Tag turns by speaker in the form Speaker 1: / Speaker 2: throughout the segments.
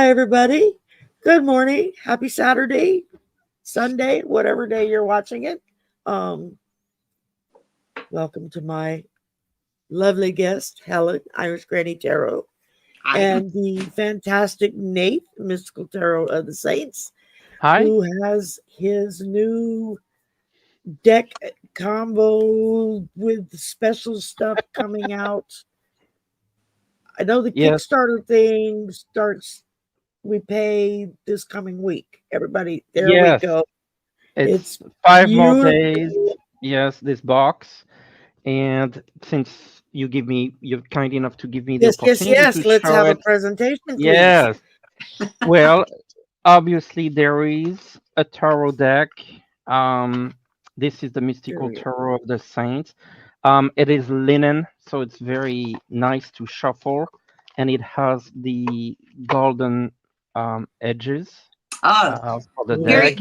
Speaker 1: everybody. Good morning. Happy Saturday, Sunday, whatever day you're watching it. Welcome to my lovely guest, Helen, Irish Granny Tarot, and the fantastic Nathe, Mystical Tarot of the Saints, who has his new deck combo with special stuff coming out. I know the Kickstarter thing starts. We pay this coming week. Everybody, there we go.
Speaker 2: It's 5 more days. Yes, this box. And since you're kind enough to give me the opportunity to
Speaker 1: let's
Speaker 2: show
Speaker 1: have
Speaker 2: it.
Speaker 1: a presentation, please.
Speaker 2: Yes. Well, obviously there is a tarot deck. This is the Mystical Tarot of the Saints. It is linen, so it's very nice to shuffle, and it has the golden edges for the deck.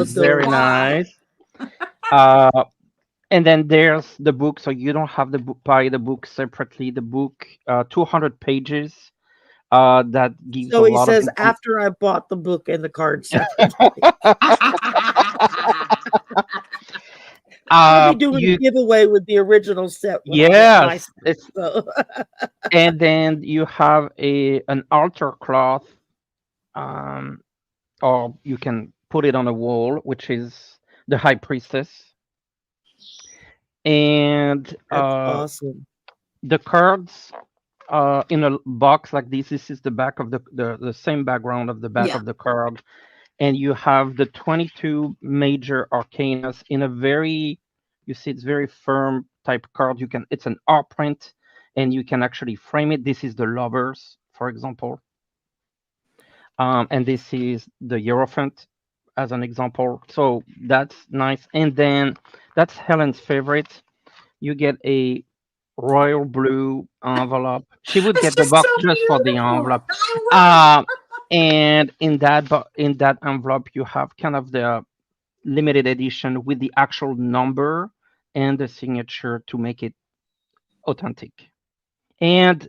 Speaker 2: Very nice. And then there's the book, so you don't have to buy the book separately. The book, 200 pages. That gives
Speaker 1: so
Speaker 2: a
Speaker 1: he
Speaker 2: lot
Speaker 1: says
Speaker 2: of
Speaker 1: after I bought the book and the card separately. I'll be doing a giveaway with the original set.
Speaker 2: Yes, and then you have an altar cloth, or you can put it on a wall, which is the High Priestess. And
Speaker 1: that's awesome.
Speaker 2: The cards in a box like this. This is the back of the same background of the back of the card, and you have the 22 major arcanas in a very, you see, it's very firm type card. It's an art print, and you can actually frame it. This is the Lovers, for example, and this is the Hierophant as an example. So that's nice. And then that's Helen's favorite. You get a royal blue envelope. She would get the box just for the envelope. And in that envelope, you have kind of the limited edition with the actual number and the signature to make it authentic. And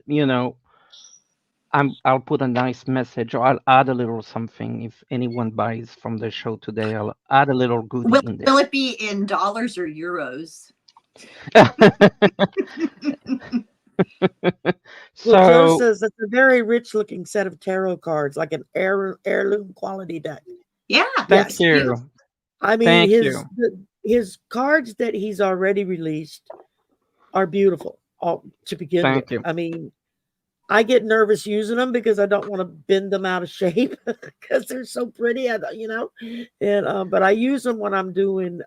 Speaker 2: I'll put a nice message, or I'll add a little something. If anyone buys from the show today, I'll add a little goodie in there.
Speaker 3: Will it be in dollars or euros?
Speaker 1: So Joe says that's a very rich looking set of tarot cards, like an heirloom quality deck.
Speaker 3: Yeah.
Speaker 2: Thank you.
Speaker 1: I mean, his cards that he's already released are beautiful to begin with. I mean, I get nervous using them because I don't want to bend them out of shape because they're so pretty, and but I use them when I'm doing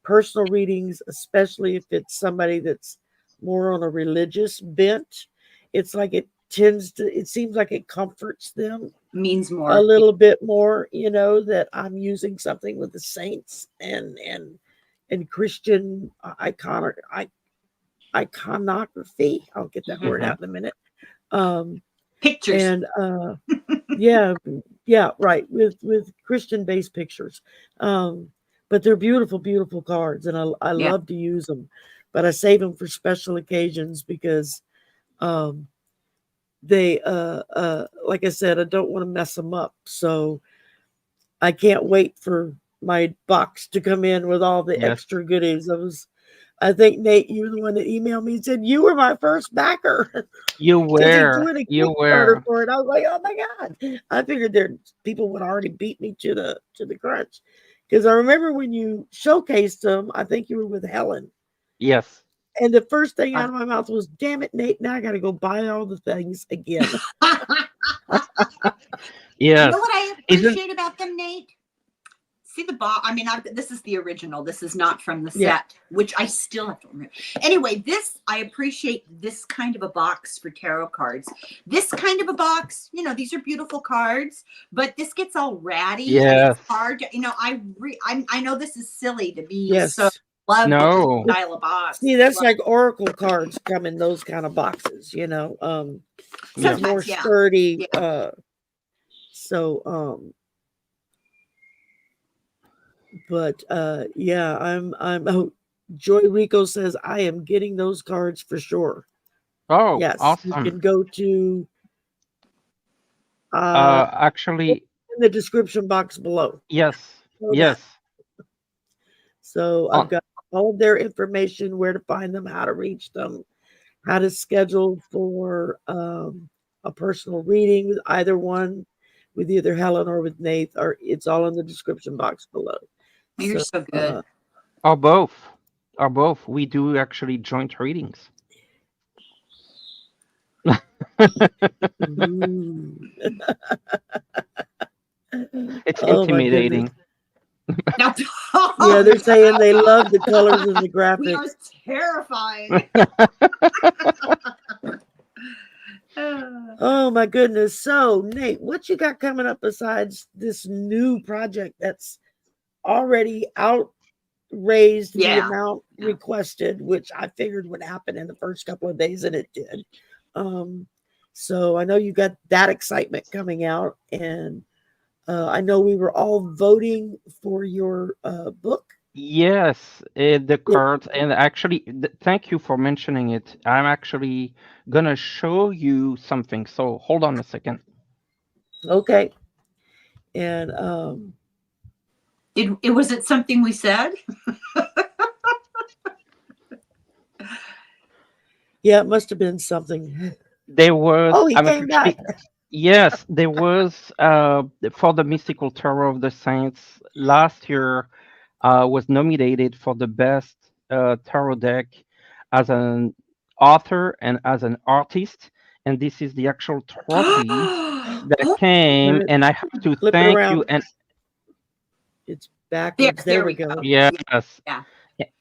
Speaker 1: personal readings, especially if it's somebody that's more on a religious bent. It's like it seems like it comforts them,
Speaker 3: means more,
Speaker 1: a little bit more, that I'm using something with the saints and Christian iconography. I'll get that word out in a minute.
Speaker 3: Pictures.
Speaker 1: And right, with Christian based pictures. But they're beautiful, beautiful cards, and I love to use them. But I save them for special occasions because they like I said, I don't want to mess them up. So I can't wait for my box to come in with all the extra goodies. I think, Nate, you're the one that emailed me and said you were my first backer.
Speaker 2: You were.
Speaker 1: For it. I was like, oh my God. I figured people would already beat me to the crunch. Because I remember when you showcased them, I think you were with Helen.
Speaker 2: Yes.
Speaker 1: And the first thing out of my mouth was, damn it, Nate, now I got to go buy all the things again.
Speaker 3: You know what I appreciate about them, Nate? See the box? I mean, this is the original. This is not from the set, which I still have to remember. Anyway, I appreciate this kind of a box for tarot cards. This kind of a box, these are beautiful cards, but this gets all ratty.
Speaker 2: Yes.
Speaker 3: It's hard. I know this is silly to be so love
Speaker 2: no
Speaker 3: this style of box.
Speaker 1: See, that's like Oracle cards come in those kind of boxes, more sturdy. But I'm Joy Rico says I am getting those cards for sure.
Speaker 2: Oh,
Speaker 1: yes,
Speaker 2: awesome.
Speaker 1: you can go to
Speaker 2: Actually,
Speaker 1: in the description box below.
Speaker 2: Yes. Yes.
Speaker 1: So I've got all of their information, where to find them, how to reach them, how to schedule for a personal reading with either one, with either Helen or with Nathe, or it's all in the description box below.
Speaker 3: You're so good.
Speaker 2: Or both. Or both. We do actually joint readings. It's intimidating.
Speaker 1: Yeah, they're saying they love the colors and the graphics.
Speaker 3: We are terrifying.
Speaker 1: Oh my goodness. So Nate, what you got coming up besides this new project that's already outraised the amount requested, which I figured would happen in the first couple of days, and it did. So I know you got that excitement coming out, and I know we were all voting for your book.
Speaker 2: Yes, the cards, and actually, thank you for mentioning it. I'm actually gonna show you something. So hold on a second.
Speaker 1: Okay. And
Speaker 3: was it something we said?
Speaker 1: Yeah, it must have been something.
Speaker 2: There was.
Speaker 1: Oh, he came back.
Speaker 2: Yes, there was for the Mystical Tarot of the Saints last year. Was nominated for the best tarot deck as an author and as an artist, and this is the actual trophy that came. And I have to thank you. And
Speaker 1: it's backwards. There we go.
Speaker 2: Yes.
Speaker 3: Yeah.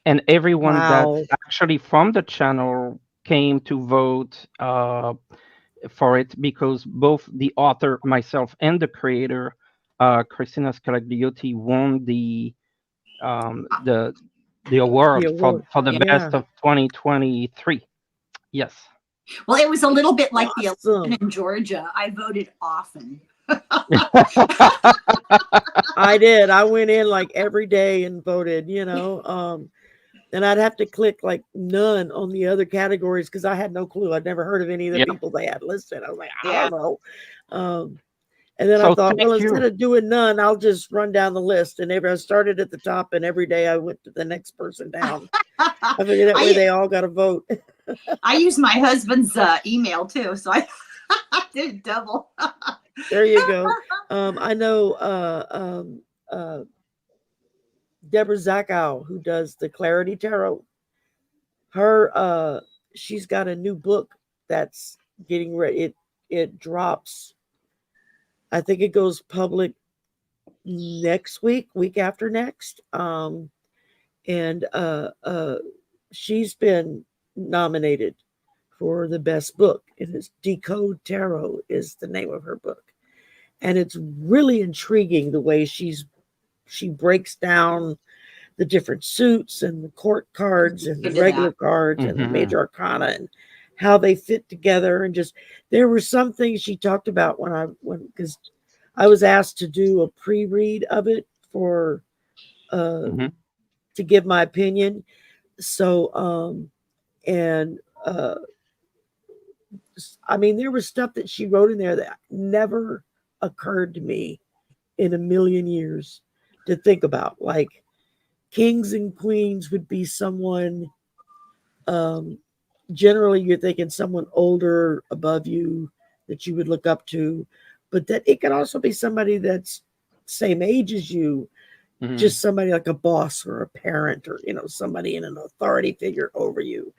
Speaker 2: And everyone that's actually from the channel came to vote for it, because both the author, myself, and the creator, Christina Scalagliotti, won the award for the best of 2023. Yes.
Speaker 3: Well, it was a little bit like the election in Georgia. I voted often.
Speaker 1: I did. I went in like every day and voted, and I'd have to click like none on the other categories because I had no clue. I'd never heard of any of the people they had listed. I was like, I don't know. And then I thought, well, instead of doing none, I'll just run down the list. And I started at the top, and every day I went to the next person down. I figured that way they all got a vote.
Speaker 3: I used my husband's email too, so I did double.
Speaker 1: There you go. I know Deborah Zackow, who does the Clarity Tarot. She's got a new book that's getting ready. It drops. I think it goes public next week after next. And she's been nominated for the best book. It is Decode Tarot is the name of her book. And it's really intriguing the way she breaks down the different suits and the court cards and the regular cards and the major arcana and how they fit together. And just, there were some things she talked about because I was asked to do a pre-read of it for to give my opinion. So I mean, there was stuff that she wrote in there that never occurred to me in a million years to think about. Like, kings and queens would be someone, generally you're thinking someone older, above you, that you would look up to, but that it could also be somebody that's same age as you, just somebody like a boss or a parent, or somebody in an authority figure over you.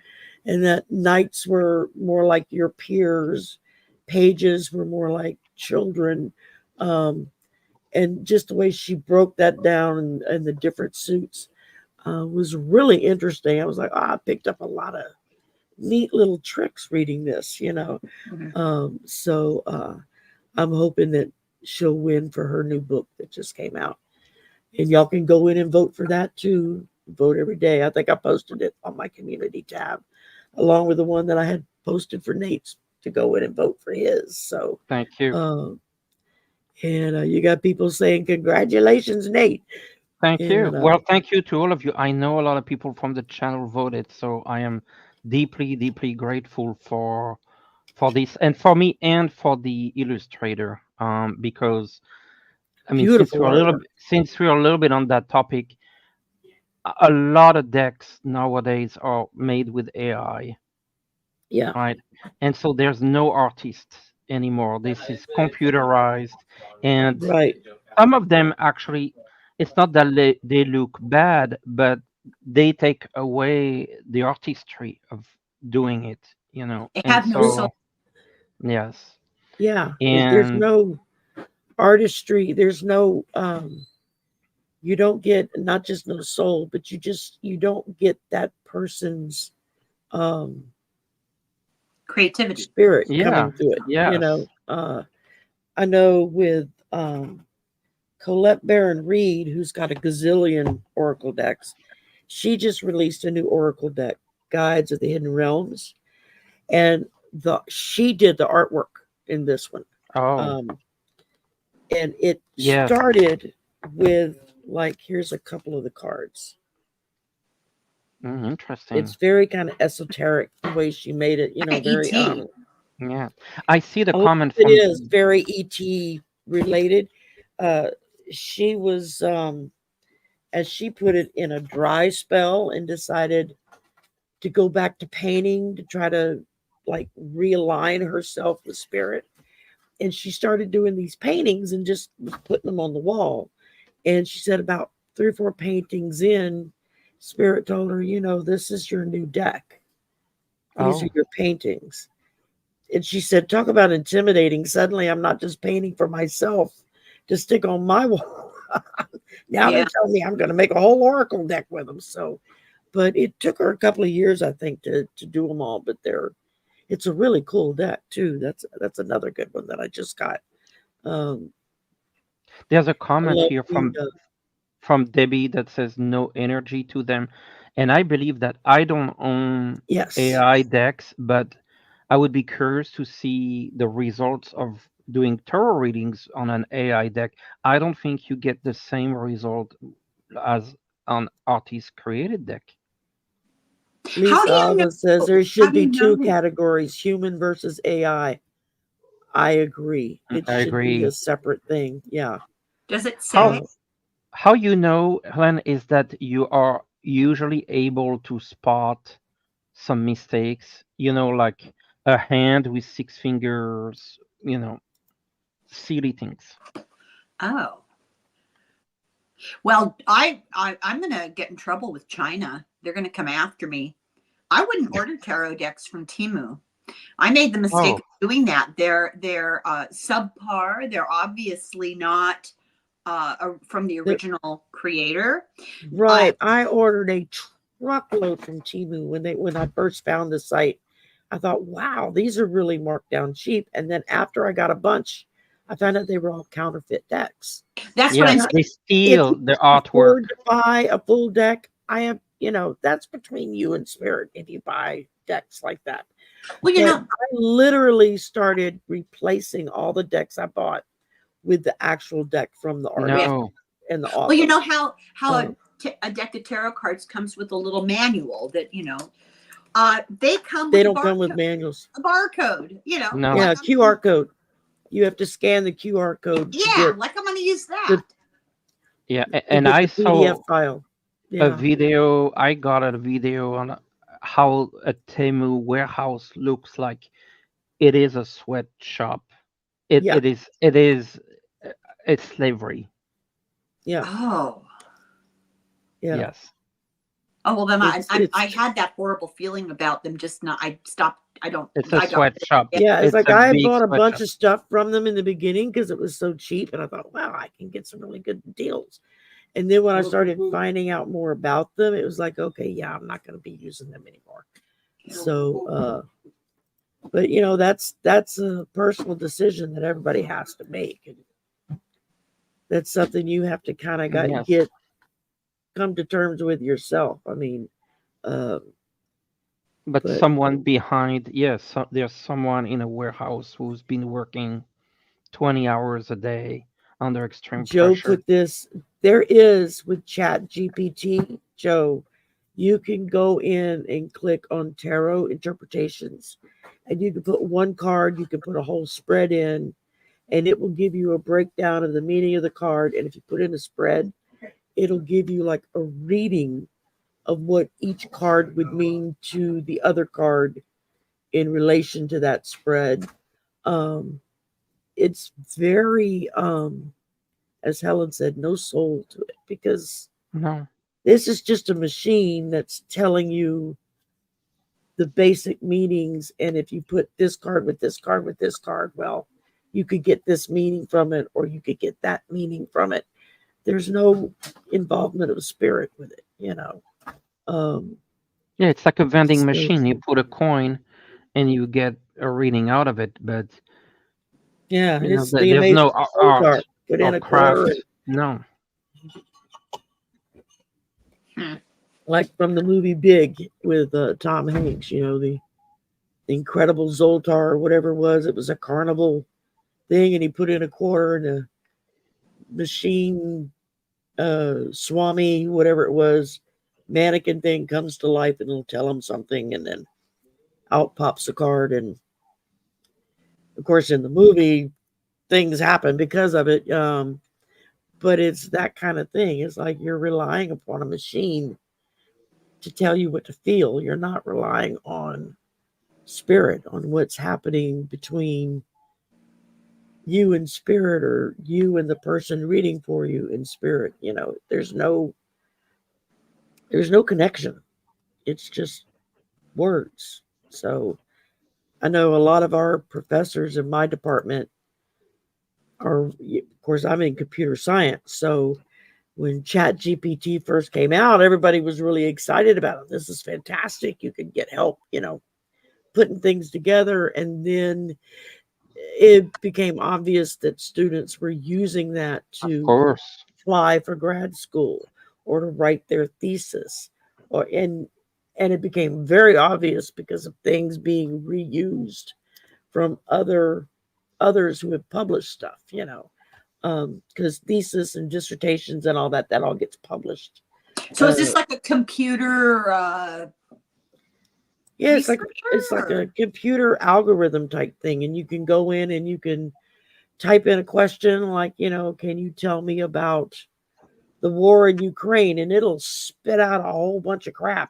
Speaker 1: And that knights were more like your peers, pages were more like children. And just the way she broke that down and the different suits was really interesting. I was like, I picked up a lot of neat little tricks reading this, So I'm hoping that she'll win for her new book that just came out. And y'all can go in and vote for that too. Vote every day. I think I posted it on my community tab, along with the one that I had posted for Nate's to go in and vote for his. So
Speaker 2: thank you.
Speaker 1: And you got people saying, congratulations, Nate.
Speaker 2: Thank you. Well, thank you to all of you. I know a lot of people from the channel voted, so I am deeply, deeply grateful for this, and for me and for the illustrator. because I mean,
Speaker 1: Beautiful.
Speaker 2: since we're a little bit on that topic, a lot of decks nowadays are made with AI,
Speaker 1: Yeah.
Speaker 2: right? And so there's no artists anymore. This is computerized, and
Speaker 1: Right.
Speaker 2: some of them actually, it's not that they look bad, but they take away the artistry of doing it, you know.
Speaker 3: They
Speaker 2: And
Speaker 3: have no soul.
Speaker 2: so, yes,
Speaker 1: Yeah. There's
Speaker 2: and
Speaker 1: no artistry. There's no you don't get not just no soul, but you don't get that person's
Speaker 3: Creativity.
Speaker 1: spirit
Speaker 2: yeah,
Speaker 1: coming to it. You
Speaker 2: yes,
Speaker 1: know, I know with Colette Baron Reed, who's got a gazillion oracle decks, she just released a new oracle deck, Guides of the Hidden Realms, and she did the artwork in this one.
Speaker 2: oh,
Speaker 1: And it
Speaker 2: yes,
Speaker 1: started with like, here's a couple of the cards.
Speaker 2: interesting.
Speaker 1: It's very kind of esoteric the way she made it, you know, very
Speaker 3: E.T.
Speaker 2: Yeah, I see the
Speaker 1: a lot
Speaker 2: comment
Speaker 1: of it
Speaker 2: from
Speaker 1: is very ET related. She was as she put it, in a dry spell and decided to go back to painting to try to like realign herself with spirit. And she started doing these paintings and just was putting them on the wall. And she said about 3 or 4 paintings in, Spirit told her, you know, this is your new deck. These are
Speaker 2: oh,
Speaker 1: your paintings. And she said, talk about intimidating. Suddenly I'm not just painting for myself to stick on my wall. Now they're telling me I'm going to make a whole oracle deck with them. So, but it took her a couple of years, I think, to do them all. But it's a really cool deck too. That's another good one that I just got.
Speaker 2: there's a
Speaker 1: I
Speaker 2: comment
Speaker 1: love
Speaker 2: here
Speaker 1: the,
Speaker 2: from Debbie that says no energy to them. And I believe that I don't own
Speaker 1: yes,
Speaker 2: AI decks, but I would be curious to see the results of doing tarot readings on an AI deck. I don't think you get the same result as an artist created deck.
Speaker 3: How
Speaker 1: Lisa
Speaker 3: do you
Speaker 1: Alva
Speaker 3: know?
Speaker 1: says there
Speaker 3: How
Speaker 1: should
Speaker 3: do
Speaker 1: be
Speaker 3: you
Speaker 1: 2
Speaker 3: know?
Speaker 1: categories, human versus AI. I agree. It
Speaker 2: I
Speaker 1: should be
Speaker 2: agree.
Speaker 1: a separate thing. Yeah.
Speaker 3: Does it
Speaker 2: How
Speaker 3: say?
Speaker 2: how you know, Helen, is that you are usually able to spot some mistakes, you know, like a hand with 6 fingers, you know, silly things.
Speaker 3: Oh. Well, I'm gonna get in trouble with China. They're gonna come after me. I wouldn't order tarot decks from Temu. I made the mistake
Speaker 2: Oh,
Speaker 3: of doing that. They're subpar. They're obviously not from the original creator.
Speaker 1: Right. I ordered a truckload from Temu when I first found the site. I thought, wow, these are really marked down cheap. And then after I got a bunch, I found out they were all counterfeit decks.
Speaker 3: That's what I'm
Speaker 2: yes,
Speaker 3: saying.
Speaker 2: they
Speaker 1: If
Speaker 2: steal
Speaker 1: you
Speaker 2: the
Speaker 1: can
Speaker 2: artwork.
Speaker 1: afford to buy a full deck, I have, you know, that's between you and Spirit if you buy decks like that.
Speaker 3: Well, you
Speaker 1: But
Speaker 3: know,
Speaker 1: I literally started replacing all the decks I bought with the actual deck from the artist
Speaker 2: No,
Speaker 1: and the
Speaker 3: well, you
Speaker 1: author.
Speaker 3: know how a deck of tarot cards comes with a little manual that they come
Speaker 1: They
Speaker 3: with
Speaker 1: don't come with manuals.
Speaker 3: a barcode. You know,
Speaker 2: no.
Speaker 1: Yeah,
Speaker 3: like
Speaker 1: QR code. You have to scan the QR code to get
Speaker 3: like I'm going to use that.
Speaker 2: Yeah,
Speaker 1: to
Speaker 2: and
Speaker 1: get
Speaker 2: I
Speaker 1: the PDF
Speaker 2: saw
Speaker 1: file.
Speaker 2: a
Speaker 1: Yeah,
Speaker 2: video. I got a video on how a Temu warehouse looks like. It is a sweatshop. It
Speaker 1: yeah,
Speaker 2: it is it is it's slavery.
Speaker 1: yeah,
Speaker 3: Oh.
Speaker 1: yeah.
Speaker 2: Yes.
Speaker 3: Oh well, then
Speaker 1: It's
Speaker 3: I had that horrible feeling about them. Just not. I stopped.
Speaker 2: It's a
Speaker 3: I don't.
Speaker 2: sweatshop.
Speaker 1: yeah. It's
Speaker 2: It's
Speaker 1: like
Speaker 2: a
Speaker 1: I
Speaker 2: big
Speaker 1: bought a bunch
Speaker 2: sweatshop.
Speaker 1: of stuff from them in the beginning because it was so cheap, and I thought, wow, I can get some really good deals. And then when I started finding out more about them, it was like, okay, yeah, I'm not going to be using them anymore. So, but you know, that's a personal decision that everybody has to make, and that's something you have to kind of
Speaker 2: Yes.
Speaker 1: come to terms with yourself. I mean, um,
Speaker 2: But
Speaker 1: but
Speaker 2: someone behind, yes, there's someone in a warehouse who's been working 20 hours a day under extreme
Speaker 1: Joe
Speaker 2: pressure.
Speaker 1: put this. There is with Chat GPT, Joe. You can go in and click on tarot interpretations, and you can put one card. You can put a whole spread in, and it will give you a breakdown of the meaning of the card. And if you put in a spread, it'll give you like a reading of what each card would mean to the other card in relation to that spread. It's very, as Helen said, no soul to it, because this is just a machine that's telling you the basic meanings. And if you put this card with this card with this card, well, you could get this meaning from it, or you could get that meaning from it. There's no involvement of spirit with it, you know.
Speaker 2: Yeah, it's like a vending machine. You put a coin and you get a reading out of it, but
Speaker 1: yeah,
Speaker 2: it's there's no art
Speaker 1: put in
Speaker 2: or
Speaker 1: a
Speaker 2: craft. No.
Speaker 1: Like from the movie Big with Tom Hanks, you know, the Incredible Zoltar or whatever it was a carnival thing, and he put in a quarter, and a machine Swami, whatever it was, mannequin thing comes to life, and it'll tell him something, and then out pops a card. And of course in the movie things happen because of it, but it's that kind of thing. It's like you're relying upon a machine to tell you what to feel. You're not relying on spirit, on what's happening between you and spirit, or you and the person reading for you in spirit. You know, there's no connection. It's just words. So I know a lot of our professors in my department are, of course, I'm in computer science. So when ChatGPT first came out, everybody was really excited about it. This is fantastic. You can get help, you know, putting things together. And then it became obvious that students were using that to apply for grad school or to write their thesis, and it became very obvious because of things being reused from others who have published stuff, you know, because thesis and dissertations and all that all gets published.
Speaker 3: So is this like a computer?
Speaker 1: Yeah, it's like a computer algorithm type thing, and you can go in and you can type in a question like, you know, can you tell me about the war in Ukraine, and it'll spit out a whole bunch of crap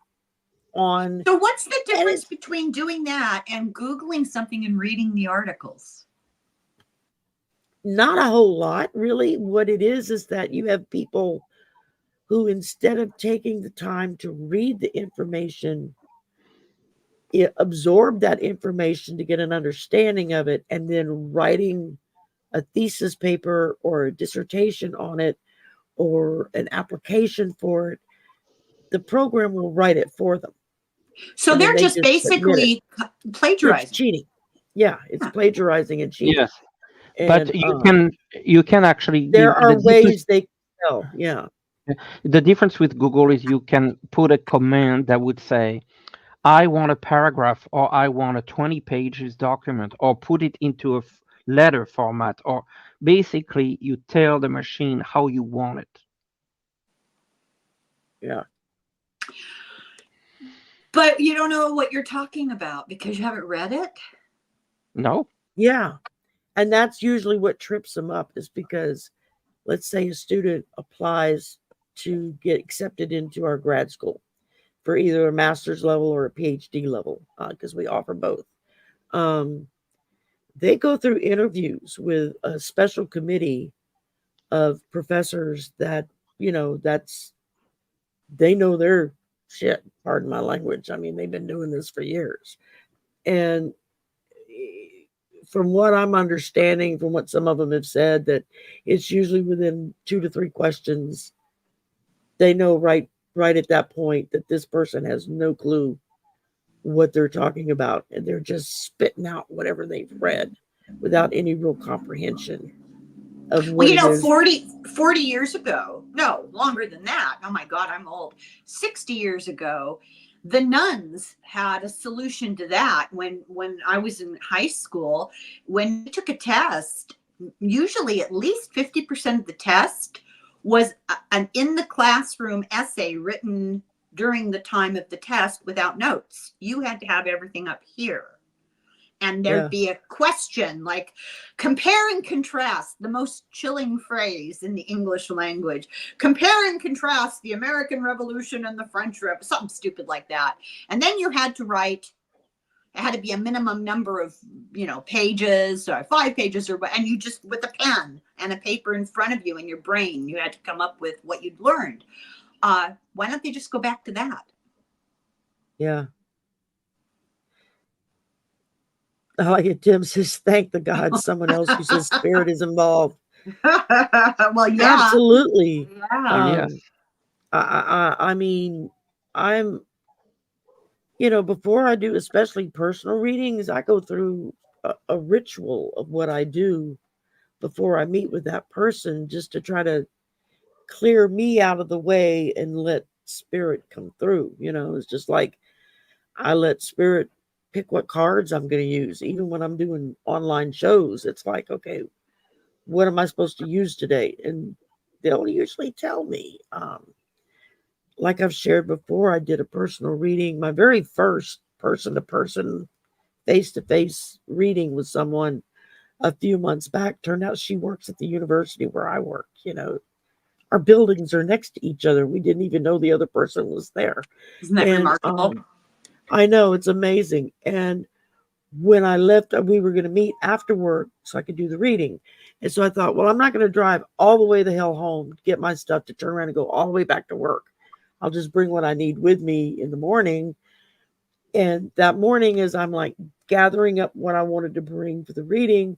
Speaker 1: on.
Speaker 3: So what's the difference between doing that and Googling something and reading the articles?
Speaker 1: Not a whole lot, really. What it is that you have people who, instead of taking the time to read the information, absorb that information to get an understanding of it, and then writing a thesis paper or a dissertation on it or an application for it, the program will write it for them.
Speaker 3: So they're just basically plagiarizing.
Speaker 1: It's cheating. Yeah, it's plagiarizing and cheating.
Speaker 2: Yes. And, but you can actually,
Speaker 1: there are ways they can tell. Yeah.
Speaker 2: The difference with Google is you can put a command that would say, I want a paragraph, or I want a 20 pages document, or put it into a letter format, or basically you tell the machine how you want it.
Speaker 1: Yeah.
Speaker 3: But you don't know what you're talking about because you haven't read it?
Speaker 2: No.
Speaker 1: Yeah. And that's usually what trips them up, is because, let's say a student applies to get accepted into our grad school for either a master's level or a PhD level, because we offer both. They go through interviews with a special committee of professors that, you know, they know their shit, pardon my language. I mean, they've been doing this for years. And from what I'm understanding, from what some of them have said, that it's usually within 2 to 3 questions, they know right at that point that this person has no clue what they're talking about, and they're just spitting out whatever they've read without any real comprehension of what.
Speaker 3: Well, you know, 40 years ago, no, longer than that. Oh my God, I'm old. 60 years ago, the nuns had a solution to that. When I was in high school, when you took a test, usually at least 50% of the test was an in the classroom essay written during the time of the test without notes. You had to have everything up here. and there'd be a question like compare and contrast, the most chilling phrase in the English language. Compare and contrast the American Revolution and the French Revolution, something stupid like that. And then you had to write, it had to be a minimum number of, pages or 5 pages and you just, with a pen and a paper in front of you in your brain, you had to come up with what you'd learned. Why don't they just go back to that?
Speaker 1: Yeah. I like it. Tim says, thank the God, someone else who says spirit is involved.
Speaker 3: Well, yeah.
Speaker 1: Absolutely.
Speaker 3: Yeah.
Speaker 1: I mean, I'm, before I do, especially personal readings, I go through a ritual of what I do before I meet with that person, just to try to clear me out of the way and let spirit come through. It's just like I let spirit pick what cards I'm going to use. Even when I'm doing online shows, it's like, okay, what am I supposed to use today? And they'll usually tell me. Like I've shared before, I did a personal reading. My very first person-to-person, face-to-face reading with someone a few months back. Turned out she works at the university where I work. Our buildings are next to each other. We didn't even know the other person was there.
Speaker 3: Isn't that remarkable?
Speaker 1: I know, it's amazing. And when I left, we were going to meet after work so I could do the reading. And so I thought, well, I'm not going to drive all the way the hell home to get my stuff to turn around and go all the way back to work. I'll just bring what I need with me in the morning. And that morning, as I'm like gathering up what I wanted to bring for the reading,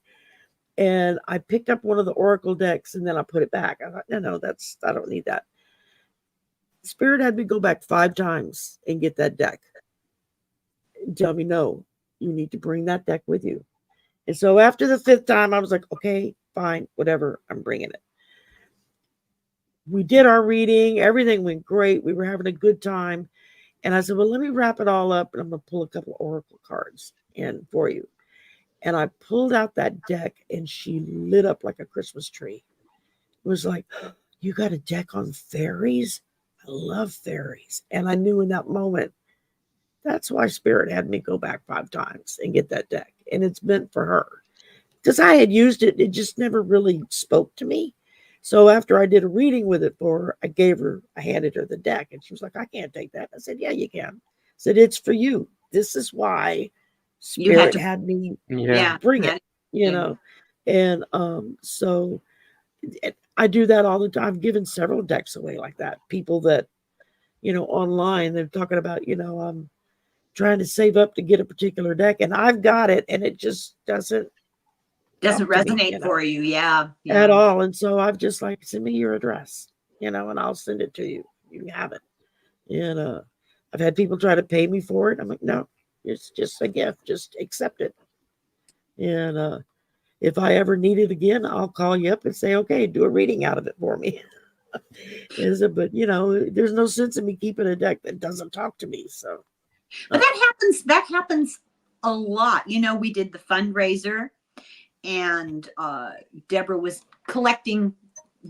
Speaker 1: and I picked up one of the oracle decks and then I put it back. I thought, no, I don't need that. Spirit had me go back 5 times and get that deck. Tell me, no, you need to bring that deck with you. And so after the 5th time, I was like, okay, fine, whatever, I'm bringing it. We did our reading. Everything went great. We were having a good time. And I said, well, let me wrap it all up and I'm going to pull a couple of oracle cards in for you. And I pulled out that deck and she lit up like a Christmas tree. It was like, you got a deck on fairies? I love fairies. And I knew in that moment, that's why Spirit had me go back 5 times and get that deck. And it's meant for her. Because I had used it, it just never really spoke to me. So after I did a reading with it for her, I handed her the deck. And she was like, I can't take that. I said, yeah, you can. I said, it's for you. This is why Spirit had me bring it, And so I do that all the time. I've given several decks away like that. People that, online, they're talking about, I'm trying to save up to get a particular deck and I've got it and it just doesn't
Speaker 3: resonate for you. Yeah.
Speaker 1: At all. And so I've just like, send me your address, and I'll send it to you. You can have it. And I've had people try to pay me for it. I'm like, no, it's just a gift. Just accept it. And if I ever need it again, I'll call you up and say, okay, do a reading out of it for me. But there's no sense in me keeping a deck that doesn't talk to me. So
Speaker 3: but that happens a lot. We did the fundraiser and Deborah was collecting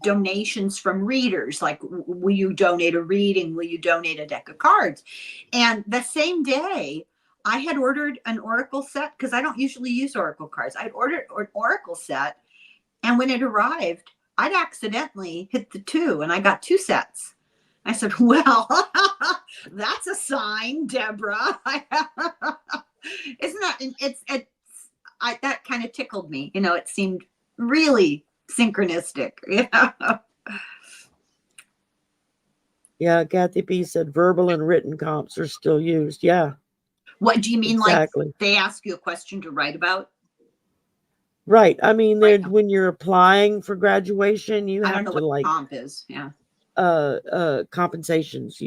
Speaker 3: donations from readers. Like, will you donate a reading? Will you donate a deck of cards? And the same day I had ordered an oracle set because I don't usually use oracle cards. I'd ordered an oracle set. And when it arrived, I'd accidentally hit the 2 and I got 2 sets. I said, well, that's a sign, Deborah. Isn't that, that kind of tickled me. It seemed really synchronistic.
Speaker 1: Yeah, Kathy P said verbal and written comps are still used. Yeah.
Speaker 3: What do you mean?
Speaker 1: Exactly.
Speaker 3: Like they ask you a question to write about?
Speaker 1: Right. I mean, when you're applying for graduation, you have to
Speaker 3: what comp is. Yeah.
Speaker 1: Compensations,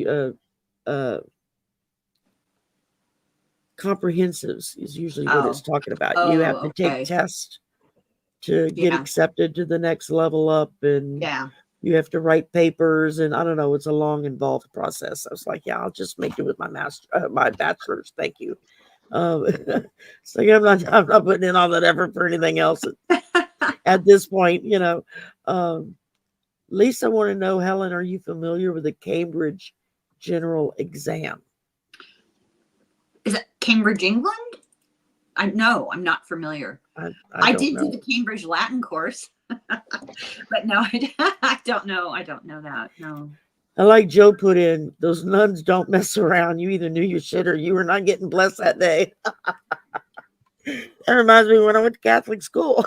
Speaker 1: comprehensives is usually what it's talking about. You have to take tests to get accepted to the next level up, and you have to write papers, and I don't know, it's a long, involved process. I was like, yeah, I'll just make it with my bachelor's. Thank you. So I'm not putting in all that effort for anything else at this point. Lisa want to know, Helen, are you familiar with the Cambridge General Exam?
Speaker 3: Is it Cambridge, England? No, I'm not familiar. I did do the Cambridge Latin course, but no, I don't know. I don't know that. No.
Speaker 1: I like Joe put in, those nuns don't mess around. You either knew your shit or you were not getting blessed that day. That reminds me when I went to Catholic school.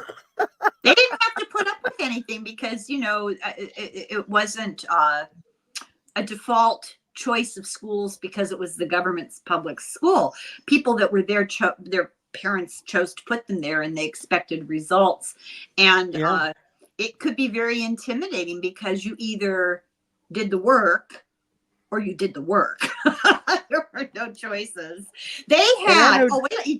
Speaker 3: They didn't have to put up with anything because, you know, it wasn't a default choice of schools because it was the government's public school. People that were there, their parents chose to put them there and they expected results. And it could be very intimidating because you either did the work or you did the work. There were no choices. They had,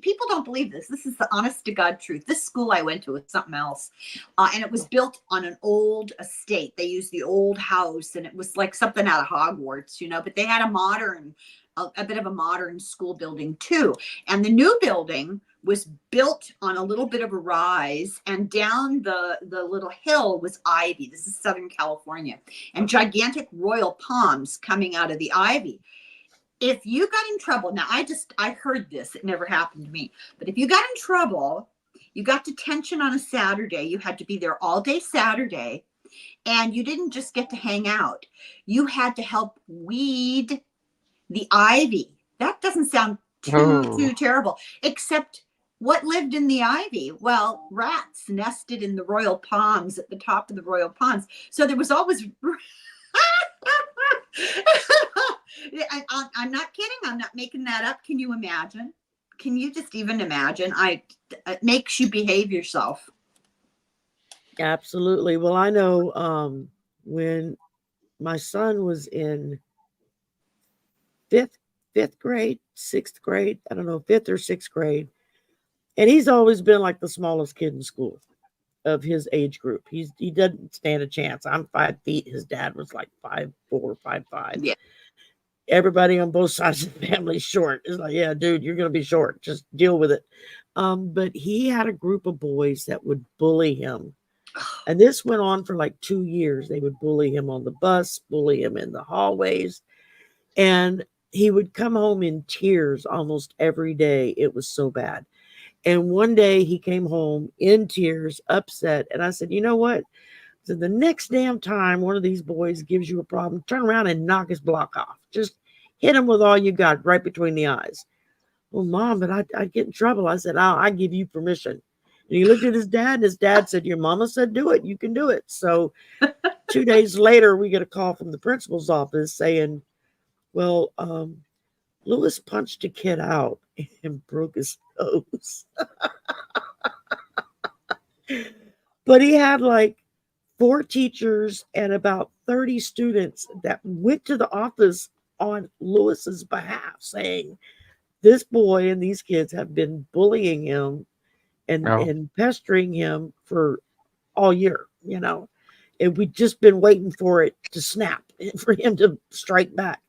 Speaker 3: people don't believe this. This is the honest to God truth. This school I went to was something else. And it was built on an old estate. They used the old house and it was like something out of Hogwarts, you know, but they had a bit of a modern school building too. And the new building was built on a little bit of a rise, and down the little hill was ivy. This is Southern California, and gigantic royal palms coming out of the ivy. If you got in trouble, now I heard this, it never happened to me, but if you got in trouble, you got detention on a Saturday, you had to be there all day Saturday, and you didn't just get to hang out. You had to help weed the ivy. That doesn't sound too terrible, except what lived in the ivy? Well, rats nested in the royal palms at the top of the royal palms. So there was always, I'm not kidding. I'm not making that up. Can you imagine? Can you just even imagine? It makes you behave yourself.
Speaker 1: Absolutely. Well, I know when my son was in fifth grade, sixth grade, I don't know, fifth or sixth grade. And he's always been like the smallest kid in school of his age group. He doesn't stand a chance. I'm 5 feet. His dad was like 5'4", 5'5".
Speaker 3: Yeah.
Speaker 1: Everybody on both sides of the family is short. It's like, yeah, dude, you're going to be short. Just deal with it. But he had a group of boys that would bully him. And this went on for like 2 years. They would bully him on the bus, bully him in the hallways. And he would come home in tears almost every day. It was so bad. And one day he came home in tears, upset. And I said, you know what? So the next damn time one of these boys gives you a problem, turn around and knock his block off. Just hit him with all you got right between the eyes. Well, Mom, but I'd get in trouble. I said, I give you permission. And he looked at his dad, and his dad said, your mama said do it. You can do it. So 2 days later, we get a call from the principal's office saying, well, Lewis punched a kid out and broke his nose. But he had like 4 teachers and about 30 students that went to the office on Lewis's behalf saying, this boy and these kids have been bullying him and pestering him for all year, you know, and we'd just been waiting for it to snap, for him to strike back.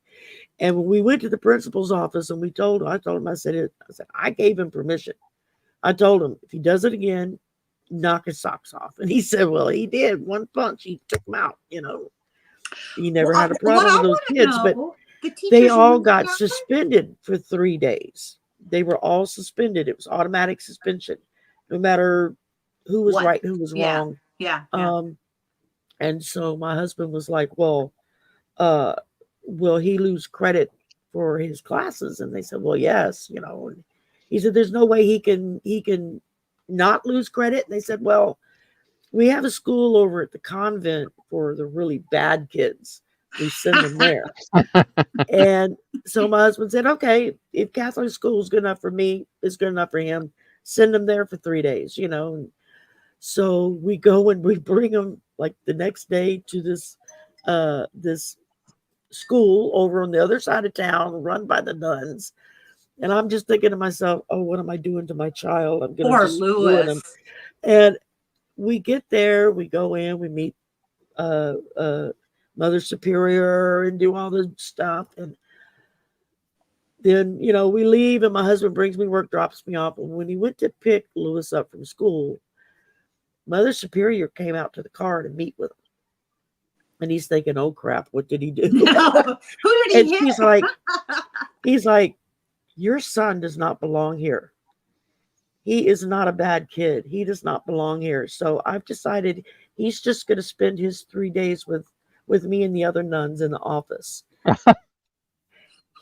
Speaker 1: And when we went to the principal's office and I said, I gave him permission. I told him, if he does it again, knock his socks off. And he said, well, he did. One punch, he took him out, you know. He never had a problem with those kids, but they all got suspended for 3 days. They were all suspended. It was automatic suspension, no matter who was right, who was wrong.
Speaker 3: Yeah.
Speaker 1: And so my husband was like, well, will he lose credit for his classes? And they said, well, yes, you know. And he said, there's no way he can not lose credit. And they said, well, we have a school over at the convent for the really bad kids. We send them there. And so my husband said, okay, if Catholic school is good enough for me, it's good enough for him, send them there for 3 days, you know. And so we go and we bring them like the next day to this school over on the other side of town run by the nuns. And I'm just thinking to myself, oh, what am I doing to my child? I'm going to ruin him. And we get there, we go in, we meet Mother Superior and do all the stuff. And then, you know, we leave and my husband brings me work, drops me off. And when he went to pick Lewis up from school, Mother Superior came out to the car to meet with him. And he's thinking, oh crap, what did he do?
Speaker 3: No. Who did he hit?
Speaker 1: He's like, your son does not belong here. he is not a bad kid. He does not belong here. So I've decided he's just going to spend his 3 days with me and the other nuns in the office.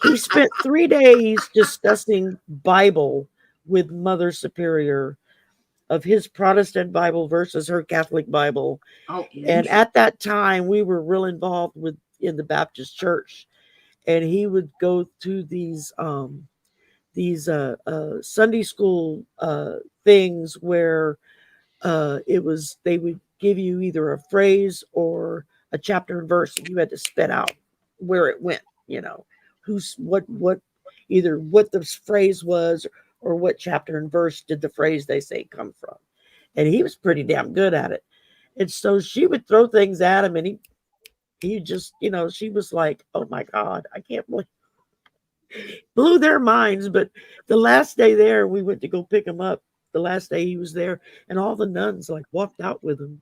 Speaker 1: He spent 3 days discussing Bible with Mother Superior of his Protestant Bible versus her Catholic Bible.
Speaker 3: Oh,
Speaker 1: and at that time, we were real involved in the Baptist church. And he would go to these Sunday school things where they would give you either a phrase or a chapter and verse, and you had to spit out where it went, either what the phrase was or what chapter and verse did the phrase they say come from. And he was pretty damn good at it. And so she would throw things at him, and he just, she was like, oh my God, I can't believe, blew their minds. But the last day there, we went to go pick him up. The last day he was there, and all the nuns like walked out with him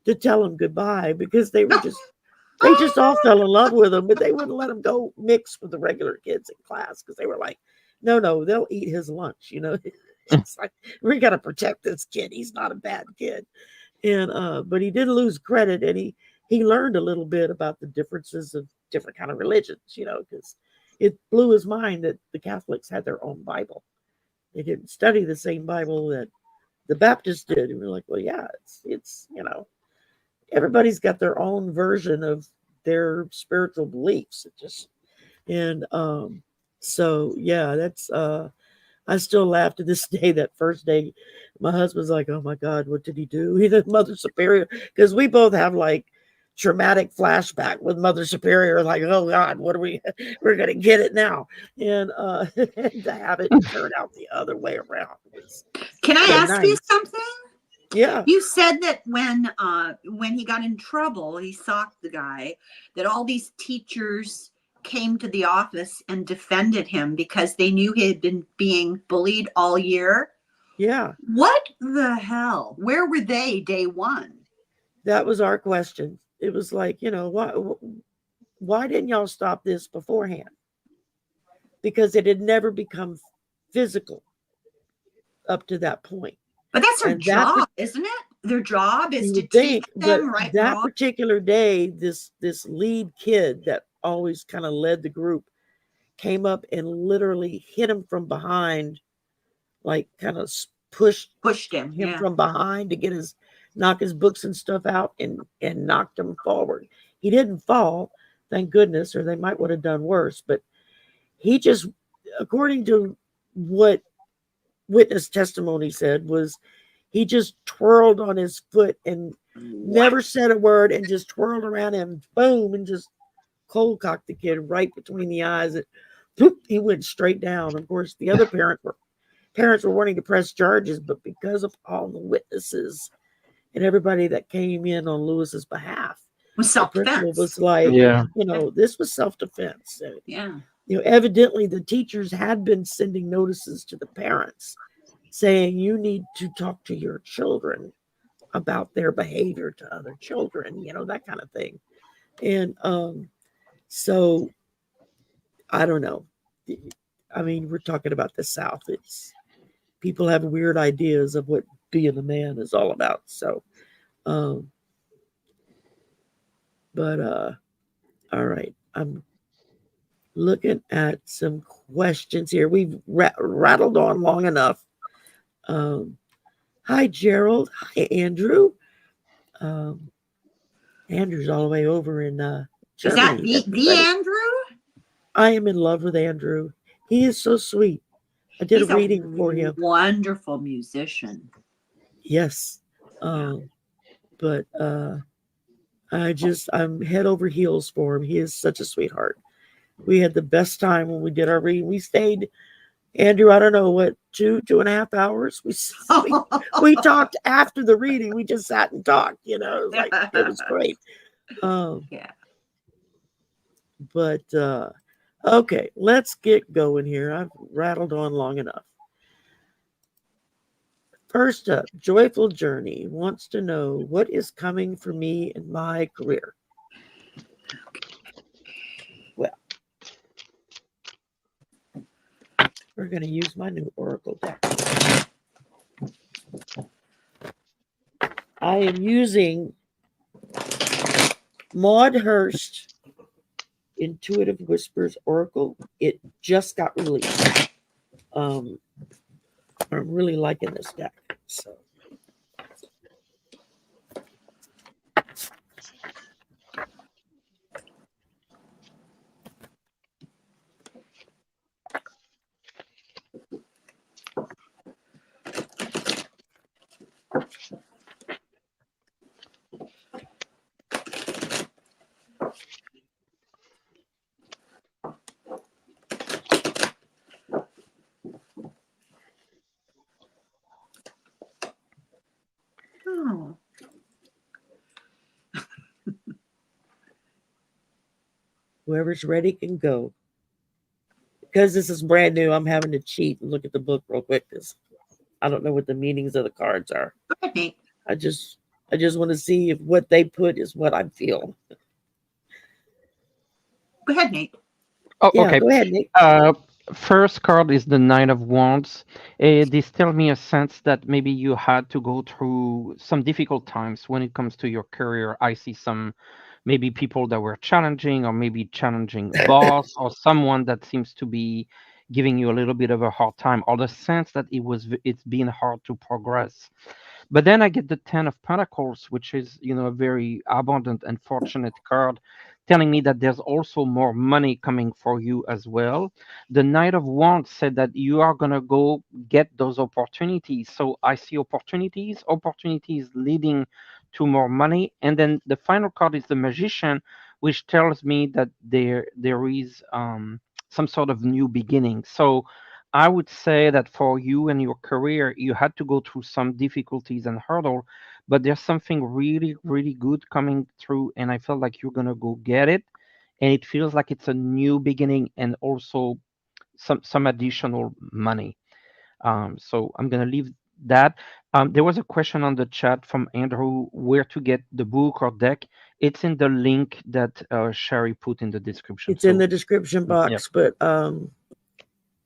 Speaker 1: to tell him goodbye, because they just all fell in love with him, but they wouldn't let him go mix with the regular kids in class, because they were like, no, they'll eat his lunch. It's like, we got to protect this kid. He's not a bad kid. And but he didn't lose credit, and he learned a little bit about the differences of different kind of religions, because it blew his mind that the Catholics had their own Bible. They didn't study the same Bible that the Baptists did. And we're like, well, yeah, it's everybody's got their own version of their spiritual beliefs. So yeah, that's I still laugh to this day. That first day, my husband's like, oh my God, what did he do? He did Mother Superior, because we both have like traumatic flashback with Mother Superior, like, oh God, we're gonna get it now. And to have it turn out the other way around.
Speaker 3: Can I ask you something?
Speaker 1: Yeah.
Speaker 3: You said that when he got in trouble, he socked the guy, that all these teachers came to the office and defended him because they knew he had been being bullied all year.
Speaker 1: Yeah.
Speaker 3: What the hell? Where were they day one?
Speaker 1: That was our question. It was like, why didn't y'all stop this beforehand? Because it had never become physical up to that point.
Speaker 3: But that's their job, isn't it? Their job is to teach them right.
Speaker 1: That particular day, this lead kid that always kind of led the group came up and literally hit him from behind, like kind of pushed him from behind to knock his books and stuff out, and knocked him forward. He didn't fall, thank goodness, or they might would have done worse. But he just, according to what witness testimony said, was he just twirled on his foot and never said a word, and just twirled around him, boom, and just cold cocked the kid right between the eyes. And poof, he went straight down. Of course, the other parents were wanting to press charges, but because of all the witnesses and everybody that came in on Lewis's behalf,
Speaker 3: the
Speaker 1: principal was like, this was self-defense.
Speaker 3: Yeah.
Speaker 1: Evidently the teachers had been sending notices to the parents saying, you need to talk to your children about their behavior to other children, that kind of thing. And so I don't know. I mean, we're talking about the South. People have weird ideas of what being a man is all about. So, all right. I'm looking at some questions here. We've rattled on long enough. Hi, Gerald. Hi, Andrew. Andrew's all the way over in Germany.
Speaker 3: Is that the Andrew?
Speaker 1: I am in love with Andrew. He is so sweet. I did a reading for him.
Speaker 3: Wonderful musician.
Speaker 1: Yes. But I'm head over heels for him. He is such a sweetheart. We had the best time when we did our reading. We stayed, Andrew, I don't know what, 2.5 hours. We talked after the reading. We just sat and talked, it was great.
Speaker 3: Yeah.
Speaker 1: But okay, let's get going here. I've rattled on long enough. First up, Joyful Journey wants to know what is coming for me in my career. Well, we're going to use my new Oracle deck. I am using Maud Hurst Intuitive Whispers Oracle. It just got released. I'm really liking this deck. So.
Speaker 3: Oh.
Speaker 1: Whoever's ready can go. Because this is brand new, I'm having to cheat and look at the book real quick because I don't know what the meanings of the cards are.
Speaker 3: Okay.
Speaker 1: I just want to see if what they put is what I feel.
Speaker 3: Go ahead, Nate.
Speaker 2: Oh,
Speaker 1: yeah,
Speaker 2: okay.
Speaker 1: Go ahead, Nate.
Speaker 2: First card is the Nine of Wands. This tells me a sense that maybe you had to go through some difficult times when it comes to your career. I see some maybe people that were challenging, or maybe challenging boss, or someone that seems to be giving you a little bit of a hard time, or the sense that it's been hard to progress. But then I get the Ten of Pentacles, which is, a very abundant and fortunate card, telling me that there's also more money coming for you as well. The Knight of Wands said that you are going to go get those opportunities. So I see opportunities leading to more money. And then the final card is the Magician, which tells me that there is some sort of new beginning. So I would say that for you and your career, you had to go through some difficulties and hurdle, but there's something really, really good coming through, and I feel like you're gonna go get it. And it feels like it's a new beginning and also some additional money. So I'm gonna leave that. There was a question on the chat from Andrew, where to get the book or deck. It's in the link that Sherry put in the description.
Speaker 1: It's in the description box,
Speaker 2: yep.
Speaker 1: But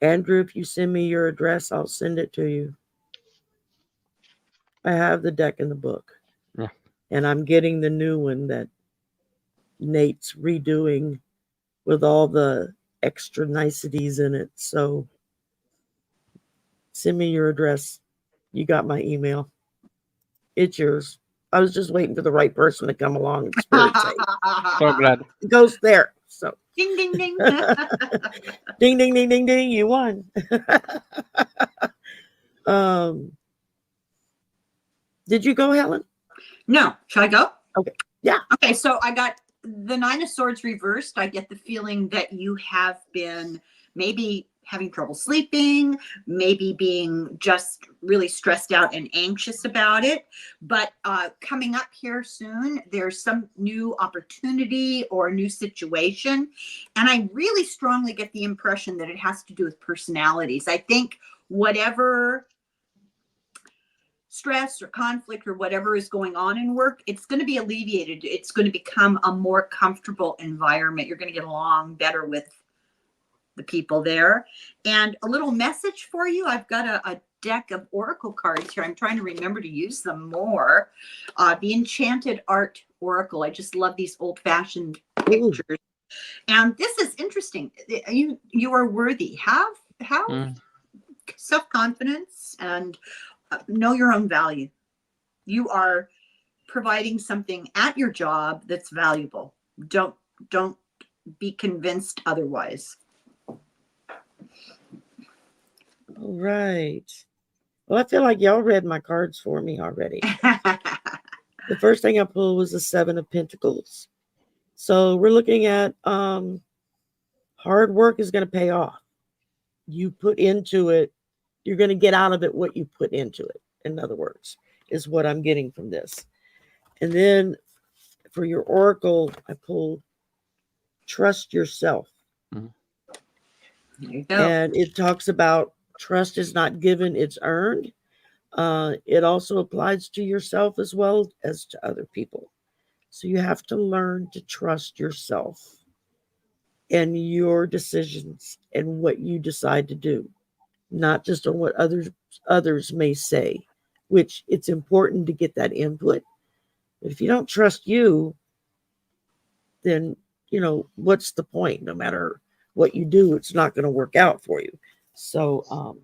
Speaker 1: Andrew, if you send me your address, I'll send it to you. I have the deck in the book.
Speaker 2: Yeah.
Speaker 1: And I'm getting the new one that Nate's redoing with all the extra niceties in it. So send me your address. You got my email. It's yours. I was just waiting for the right person to come along and spirit say.
Speaker 2: So glad.
Speaker 1: It goes there. So
Speaker 3: ding, ding, ding.
Speaker 1: Ding, ding, ding, ding, ding. You won. Did you go, Helen?
Speaker 3: No. Shall I go?
Speaker 1: Okay. Yeah.
Speaker 3: Okay. So I got the Nine of Swords reversed. I get the feeling that you have been maybe having trouble sleeping, maybe being just really stressed out and anxious about it. But coming up here soon, there's some new opportunity or new situation. And I really strongly get the impression that it has to do with personalities. I think whatever stress or conflict or whatever is going on in work, it's going to be alleviated. It's going to become a more comfortable environment. You're going to get along better with the people there. And a little message for you. I've got a deck of oracle cards here. I'm trying to remember to use them more. The Enchanted Art Oracle. I just love these old-fashioned pictures. Ooh. And this is interesting. You are worthy. Have self-confidence and know your own value. You are providing something at your job that's valuable. Don't be convinced otherwise.
Speaker 1: All right. Well, I feel like y'all read my cards for me already. The first thing I pulled was the Seven of Pentacles. So we're looking at hard work is going to pay off. You put into it, you're going to get out of it what you put into it. In other words, is what I'm getting from this. And then for your oracle, I pulled Trust Yourself.
Speaker 3: There you go.
Speaker 1: And it talks about trust is not given, it's earned. It also applies to yourself as well as to other people. So you have to learn to trust yourself and your decisions and what you decide to do, not just on what others may say. which it's important to get that input. But if you don't trust you, then, what's the point? No matter what you do, it's not going to work out for you. So,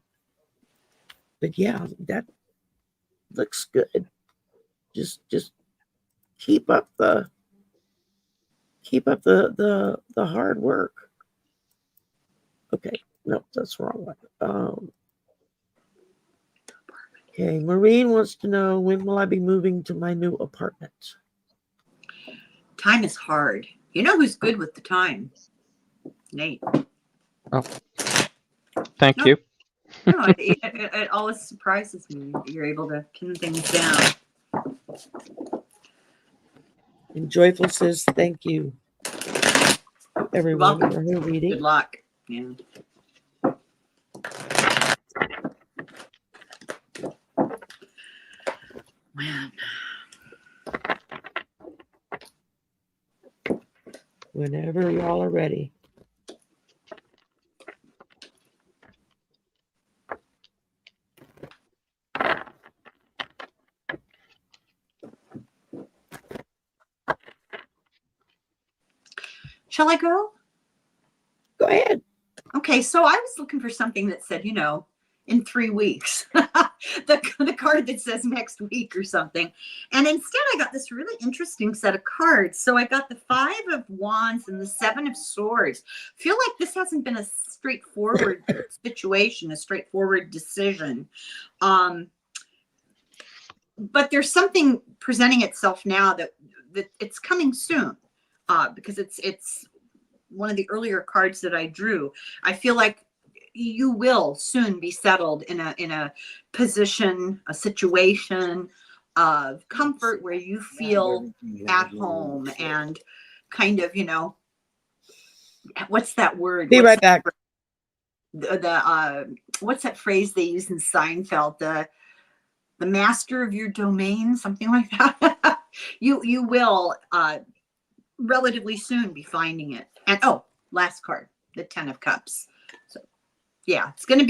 Speaker 1: but yeah, that looks good. Just keep up the hard work. Okay, no, that's the wrong one. Okay, Maureen wants to know, when will I be moving to my new apartment?
Speaker 3: Time is hard. You know who's good with the time? Nate.
Speaker 2: Oh, thank you.
Speaker 3: No, it always surprises me. You're able to pin things down.
Speaker 1: And Joyful says, thank you, everyone, for her reading.
Speaker 3: Good luck. Yeah. Man.
Speaker 1: Whenever y'all are ready.
Speaker 3: Shall I go?
Speaker 1: Go ahead.
Speaker 3: Okay, so I was looking for something that said, in 3 weeks. the card that says next week or something. And instead I got this really interesting set of cards. So I got the 5 of Wands and the 7 of Swords. Feel like this hasn't been a straightforward situation, a straightforward decision. But there's something presenting itself now that it's coming soon. Because it's one of the earlier cards that I drew. I feel like you will soon be settled in a position, a situation of comfort where you feel at home and kind of, what's that word?
Speaker 1: Be right back.
Speaker 3: What's that phrase they use in Seinfeld? The master of your domain, something like that. You will relatively soon be finding it. And last card, the 10 of Cups. So yeah, it's gonna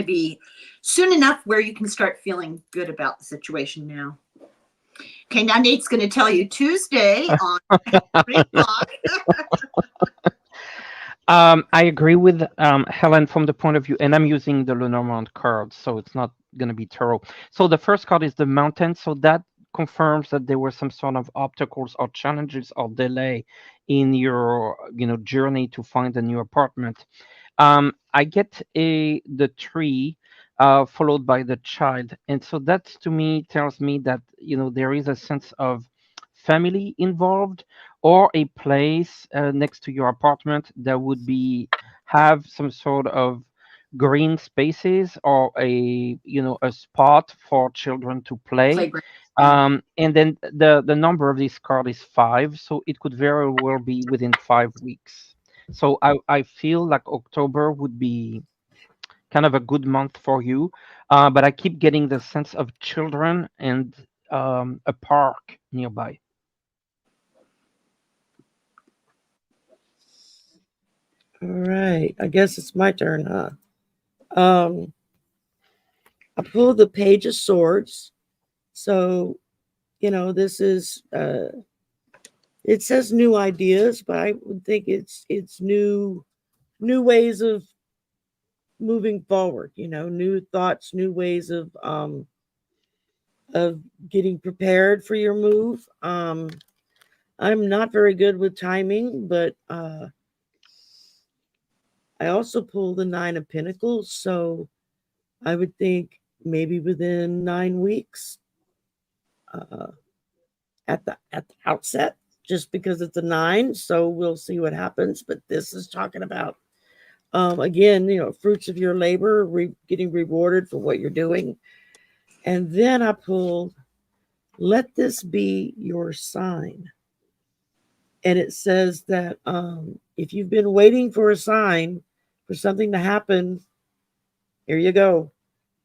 Speaker 3: be soon enough where you can start feeling good about the situation now. Okay, now Nate's gonna tell you Tuesday on 3 o'clock.
Speaker 2: I agree with Helen from the point of view, and I'm using the Lenormand card, so it's not going to be tarot. So the first card is the Mountain, so that confirms that there were some sort of obstacles or challenges or delay in your journey to find a new apartment. I get the tree followed by the child, and so that to me tells me that there is a sense of family involved, or a place next to your apartment that would have some sort of green spaces, or a spot for children to play. And then the number of this card is 5, so it could very well be within 5 weeks. So I feel like October would be kind of a good month for you, but I keep getting the sense of children and a park nearby.
Speaker 1: All right, I guess it's my turn, huh? I pulled the Page of Swords. So, this is, it says new ideas, but I would think it's new ways of moving forward, new thoughts, new ways of getting prepared for your move. I'm not very good with timing, but I also pulled the 9 of Pentacles, so I would think maybe within 9 weeks at the outset, just because it's a 9. So we'll see what happens. But this is talking about, again, fruits of your labor, getting rewarded for what you're doing. And then I pulled, let this be your sign. And it says that if you've been waiting for a sign, for something to happen, here you go.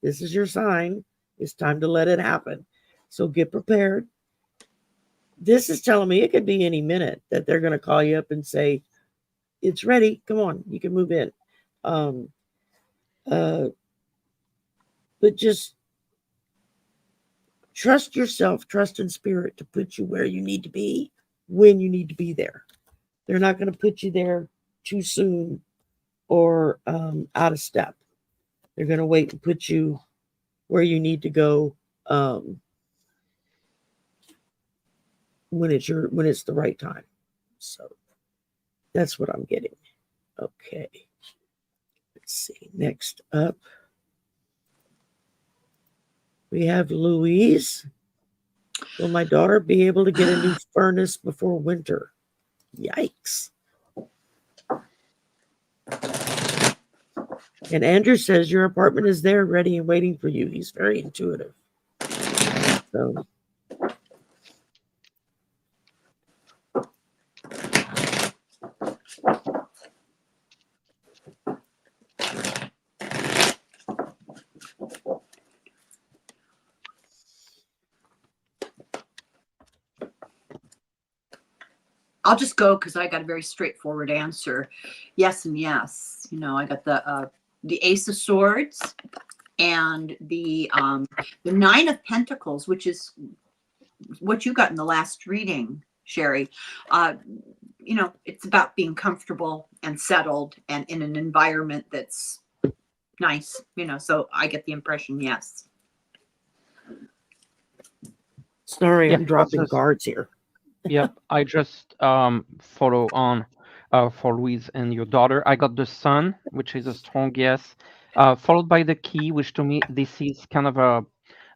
Speaker 1: This is your sign. It's time to let it happen. So get prepared. This is telling me it could be any minute that they're going to call you up and say, it's ready. Come on, you can move in. But just trust yourself, trust in spirit to put you where you need to be when you need to be there. They're not going to put you there too soon or out of step. They're going to wait and put you where you need to go when it's the right time. So that's what I'm getting. Okay. Let's see. Next up, we have Louise. Will my daughter be able to get a new furnace before winter? Yikes. And Andrew says your apartment is there, ready and waiting for you. He's very intuitive. So
Speaker 3: I'll just go because I got a very straightforward answer. Yes and yes. You know, I got the Ace of Swords and the 9 of Pentacles, which is what you got in the last reading, Sherry. You know, it's about being comfortable and settled and in an environment that's nice, you know, so I get the impression, yes.
Speaker 1: Sorry, I'm dropping cards here.
Speaker 2: Yep, I just follow on for Louise and your daughter. I got the Sun, which is a strong yes, followed by the Key, which to me, this is kind of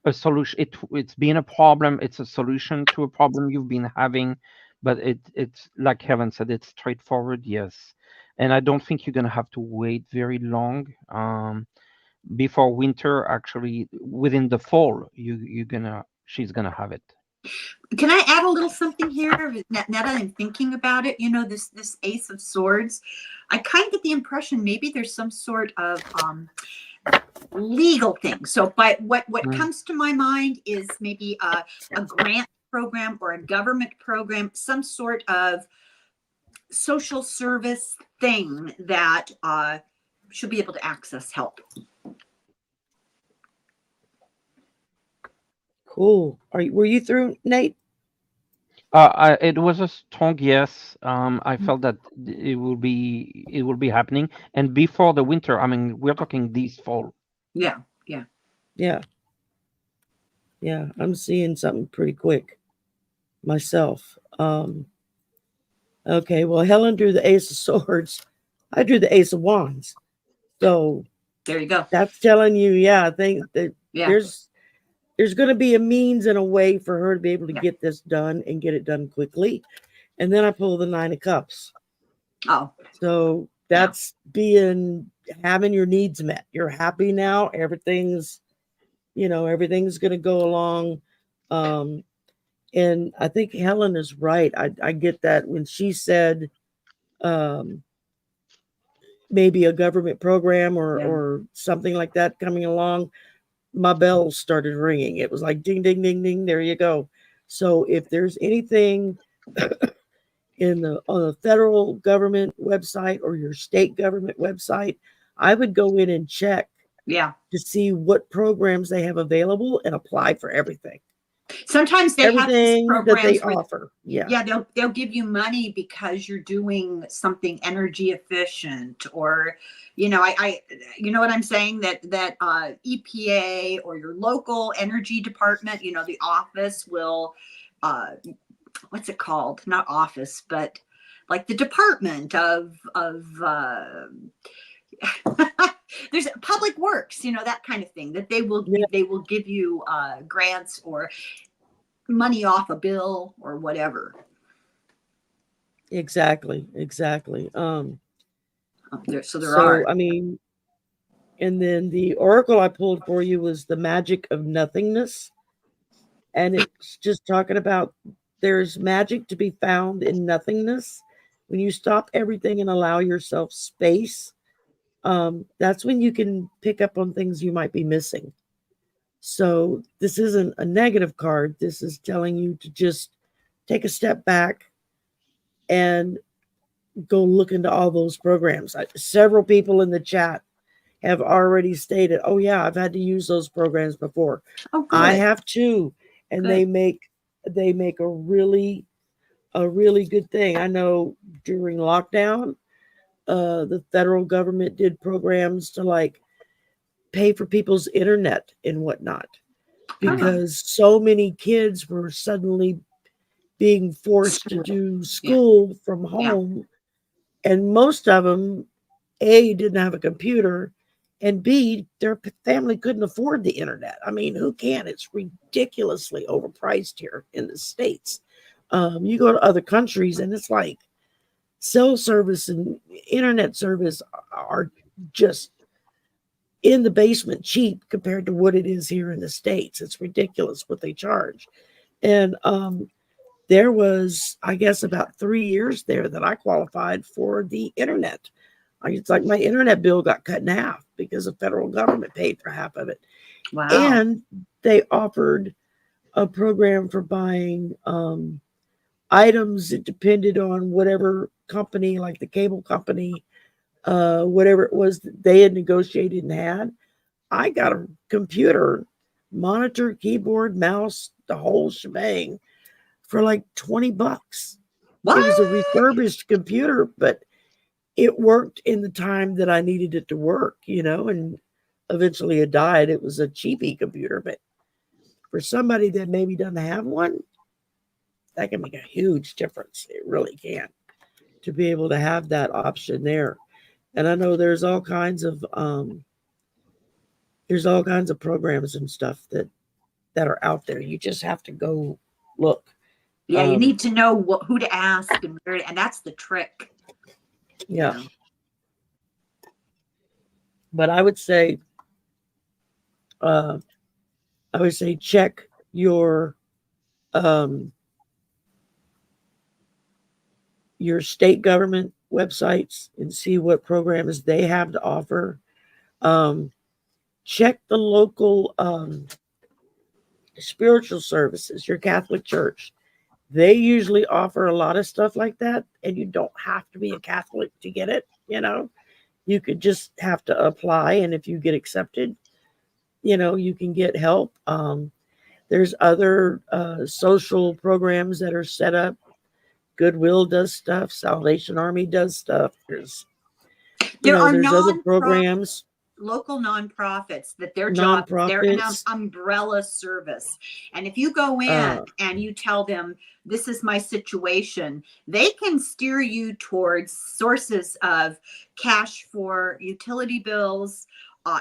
Speaker 2: a solution. It's been a problem. It's a solution to a problem you've been having, but it's like Helen said, it's straightforward, yes. And I don't think you're going to have to wait very long before winter. Actually, within the fall, she's gonna have it.
Speaker 3: Can I add a little something here? Now that I'm thinking about it, you know, this Ace of Swords, I kind of get the impression maybe there's some sort of legal thing. So by what comes to my mind is maybe a grant program or a government program, some sort of social service thing that should be able to access help.
Speaker 1: Cool. Were you through, Nate?
Speaker 2: It was a strong yes. I felt that it will be happening, and before the winter. I mean, we're talking this fall.
Speaker 3: Yeah.
Speaker 1: I'm seeing something pretty quick myself. Okay. Well, Helen drew the Ace of Swords. I drew the Ace of Wands. So
Speaker 3: there you go.
Speaker 1: That's telling you, I think that there's going to be a means and a way for her to be able to get this done and get it done quickly. And then I pull the 9 of Cups.
Speaker 3: Oh.
Speaker 1: So that's having your needs met. You're happy now. Everything's going to go along. And I think Helen is right. I get that when she said maybe a government program or something like that coming along, my bells started ringing. It was like ding, ding, ding, ding. There you go. So if there's anything on the federal government website or your state government website, I would go in and check to see what programs they have available and apply for everything.
Speaker 3: Sometimes they have these programs
Speaker 1: that they offer.
Speaker 3: They'll give you money because you're doing something energy efficient, or you know, I you know what I'm saying, that EPA or your local energy department, you know, the office will what's it called? Not office, but like the department of there's public works, you know, that kind of thing, that they will give you grants or money off a bill or whatever.
Speaker 1: Exactly.
Speaker 3: So there are.
Speaker 1: I mean, and then the oracle I pulled for you was the magic of nothingness. And it's just talking about there's magic to be found in nothingness. When you stop everything and allow yourself space, that's when you can pick up on things you might be missing. So this isn't a negative card. This is telling you to just take a step back and go look into all those programs. Several people in the chat have already stated, oh yeah, I've had to use those programs before.
Speaker 3: Oh, good.
Speaker 1: I have too. and they make a really good thing. I know during lockdown, the federal government did programs to like pay for people's internet and whatnot, because so many kids were suddenly being forced to do school from home, and most of them, A, didn't have a computer, and B, their family couldn't afford the internet. I mean, who can? It's ridiculously overpriced here in the States. You go to other countries and it's like cell service and internet service are just in the basement cheap compared to what it is here in the States. It's ridiculous what they charge. And there was, I guess, about 3 years there that I qualified for the internet. It's like my internet bill got cut in half because the federal government paid for half of it.
Speaker 3: Wow.
Speaker 1: And they offered a program for buying items that depended on whatever company, like the cable company, whatever it was that they had negotiated and had. I got a computer, monitor, keyboard, mouse, the whole shebang for like $20. What? It was a refurbished computer, but it worked in the time that I needed it to work, and eventually it died. It was a cheapy computer, but for somebody that maybe doesn't have one, that can make a huge difference. It really can, to be able to have that option there. And I know there's all kinds of programs and stuff that are out there. You just have to go look.
Speaker 3: Yeah, you need to know who to ask and that's the trick.
Speaker 1: Yeah. But I would say check your state government websites and see what programs they have to offer. Check the local spiritual services, your Catholic church. They usually offer a lot of stuff like that, and you don't have to be a Catholic to get it. You could just have to apply, and if you get accepted, you can get help. There's other social programs that are set up. Goodwill does stuff. Salvation Army does stuff. There's other programs.
Speaker 3: Local nonprofits that their job, they're an umbrella service. And if you go in and you tell them, this is my situation, they can steer you towards sources of cash for utility bills,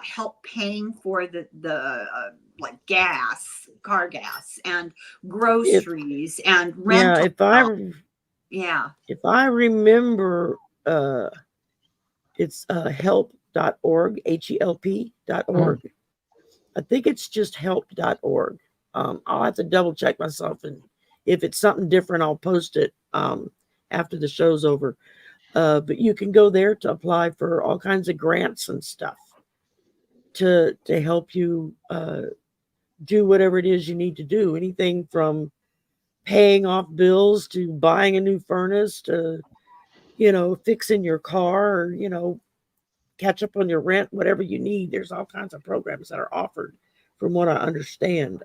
Speaker 3: help paying for the like car gas and groceries and rental.
Speaker 1: If I remember, it's help.org, HELP.org. I think it's just help.org. I'll have to double check myself, and if it's something different, I'll post it after the show's over. But you can go there to apply for all kinds of grants and stuff to help you do whatever it is you need to do. Anything from paying off bills to buying a new furnace to, fixing your car, or, catch up on your rent, whatever you need. There's all kinds of programs that are offered from what I understand.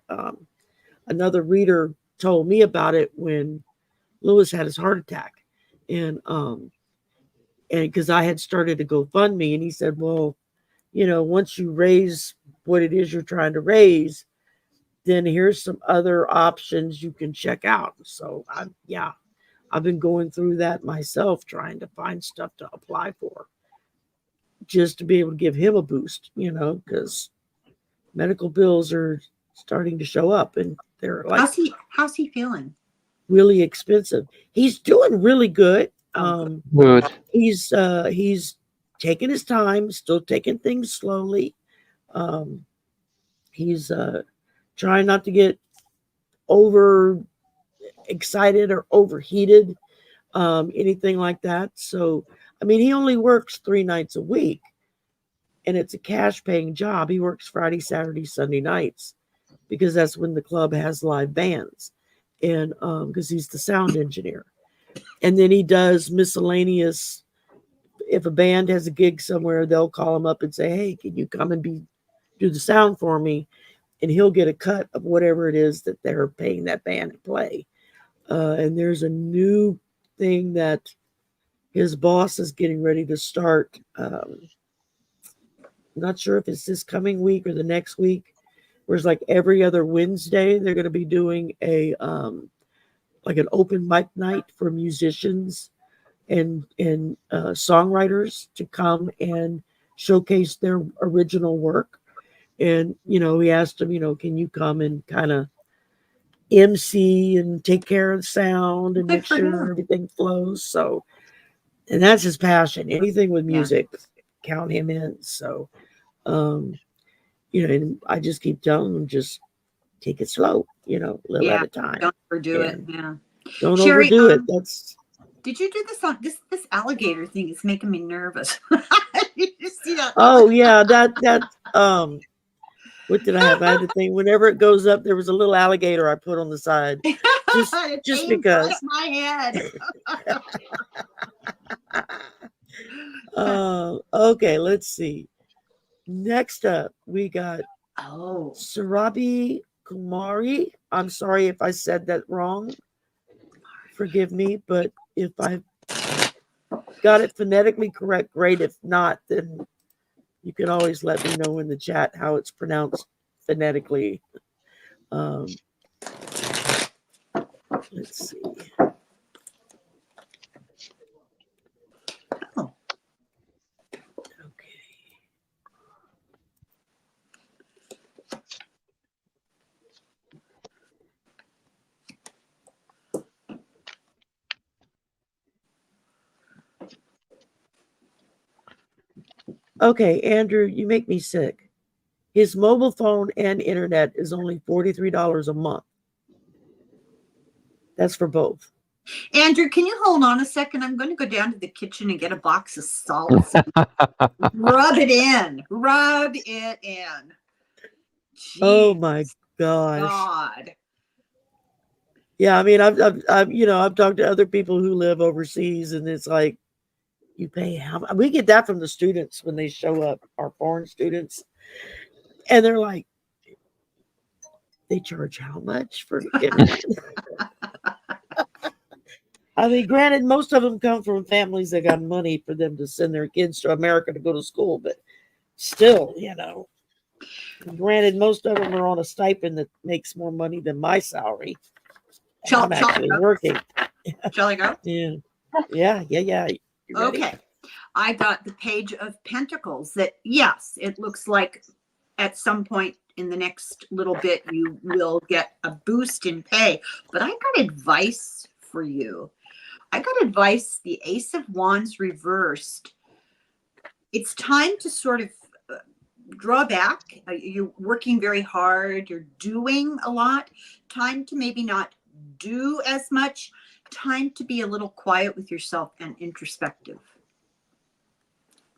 Speaker 1: Another reader told me about it when Lewis had his heart attack, and because I had started a GoFundMe, and he said, well, once you raise what it is you're trying to raise, then here's some other options you can check out. So I've been going through that myself, trying to find stuff to apply for, just to be able to give him a boost, because medical bills are starting to show up, and they're like,
Speaker 3: how's he feeling?
Speaker 1: Really expensive. He's doing really good.
Speaker 2: Good.
Speaker 1: He's taking his time, still taking things slowly. He's trying not to get over excited or overheated, anything like that. So, I mean, he only works 3 nights a week, and it's a cash paying job. He works Friday, Saturday, Sunday nights, because that's when the club has live bands, and because he's the sound engineer. And then he does miscellaneous. If a band has a gig somewhere, they'll call him up and say, hey, can you come and do the sound for me? and he'll get a cut of whatever it is that they're paying that band to play. And there's a new thing that his boss is getting ready to start. Not sure if it's this coming week or the next week. Where it's like every other Wednesday, they're going to be doing a like an open mic night for musicians and songwriters to come and showcase their original work. And, you know, we asked him, you know, can you come and kind of MC and take care of the sound and make sure everything flows? So, and that's his passion. Anything with music, count him in. So, you know, and I just keep telling him, just take it slow, you know, a little at a time.
Speaker 3: Don't overdo it. Yeah.
Speaker 1: Don't overdo it. That's.
Speaker 3: Did you do this on this alligator thing? Is making me nervous. Did you see that?
Speaker 1: Oh yeah, that what did I have? I had the thing. Whenever it goes up, there was a little alligator I put on the side, just because.
Speaker 3: My head.
Speaker 1: Okay, let's see. Next up, we got Sarabi Kumari. I'm sorry if I said that wrong. Forgive me, but if I got it phonetically correct, great. If not, then you can always let me know in the chat how it's pronounced phonetically. Let's see. Okay, Andrew, you make me sick. His mobile phone and internet is only $43 a month. That's for both.
Speaker 3: Andrew, can you hold on a second? I'm going to go down to the kitchen and get a box of salt. Rub it in. Rub it in. Jeez.
Speaker 1: Oh my gosh.
Speaker 3: God.
Speaker 1: Yeah, I mean, I've you know, I've talked to other people who live overseas, and it's like, you pay how much? We get that from the students when they show up, our foreign students, and they're like, they charge how much for internet? I mean, granted, most of them come from families that got money for them to send their kids to America to go to school, but still, you know, granted, most of them are on a stipend that makes more money than my salary. I'm actually working.
Speaker 3: Shall I go?
Speaker 1: Yeah.
Speaker 3: Okay. I got the Page of Pentacles that, yes, it looks like at some point in the next little bit you will get a boost in pay. But I got advice for you. I got advice, the Ace of Wands reversed. It's time to sort of draw back. You're working very hard. You're doing a lot. Time to maybe not do as much. Time to be a little quiet with yourself and introspective.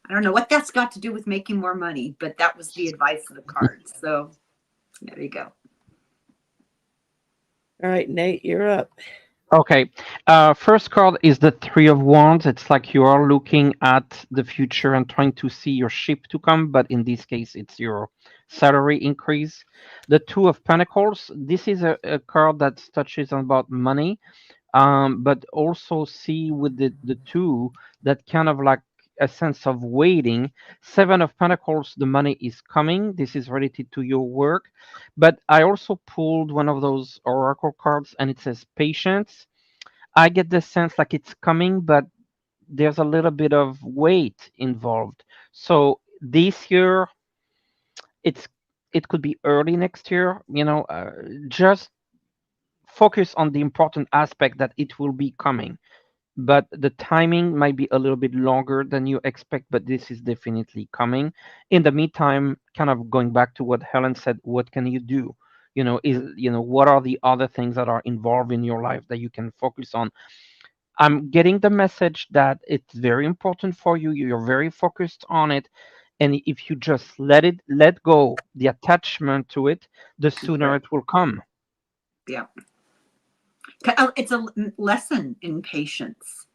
Speaker 3: I don't know what that's got to do with making more money, but that was the advice of the cards. So there you go.
Speaker 1: All right, Nate, you're up.
Speaker 2: Okay. First card is the Three of Wands. It's like you are looking at the future and trying to see your ship to come, but in this case, it's your salary increase. The Two of Pentacles. This is a card that touches on about money, but also see with the two that kind of like a sense of waiting. Seven of Pentacles, the money is coming. This is related to your work. But I also pulled one of those oracle cards and it says patience. I get the sense like it's coming, but there's a little bit of wait involved. So this year, it could be early next year, you know, just focus on the important aspect that it will be coming. But the timing might be a little bit longer than you expect, but this is definitely coming. In the meantime, kind of going back to what Helen said, what can you do? You know, what are the other things that are involved in your life that you can focus on? I'm getting the message that it's very important for you. You're very focused on it. And if you just let go the attachment to it, the sooner it will come.
Speaker 3: Yeah. It's a lesson in patience.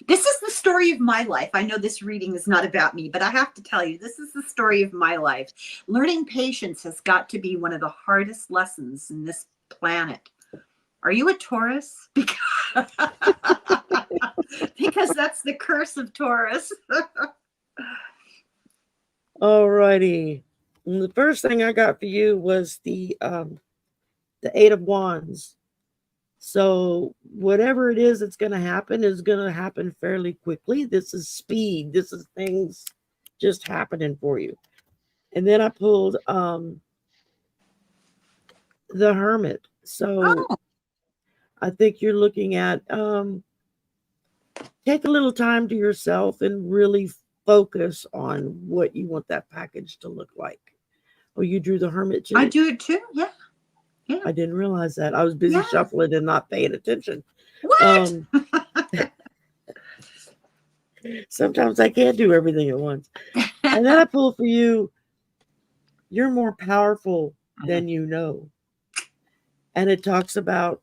Speaker 3: This is the story of my life. I know this reading is not about me, but I have to tell you, this is the story of my life. Learning patience has got to be one of the hardest lessons in this planet. Are you a Taurus? Because that's the curse of Taurus.
Speaker 1: All righty. And the first thing I got for you was the Eight of Wands. So whatever it is that's going to happen is going to happen fairly quickly. This is speed. This is things just happening for you. And then I pulled the Hermit. So I think you're looking at take a little time to yourself and really focus on what you want that package to look like. Oh, you drew the Hermit too?
Speaker 3: I do it too. Yeah. Yeah.
Speaker 1: I didn't realize that. I was busy shuffling and not paying attention.
Speaker 3: What?
Speaker 1: Sometimes I can't do everything at once. And then I pull for you, you're more powerful than you know. And it talks about,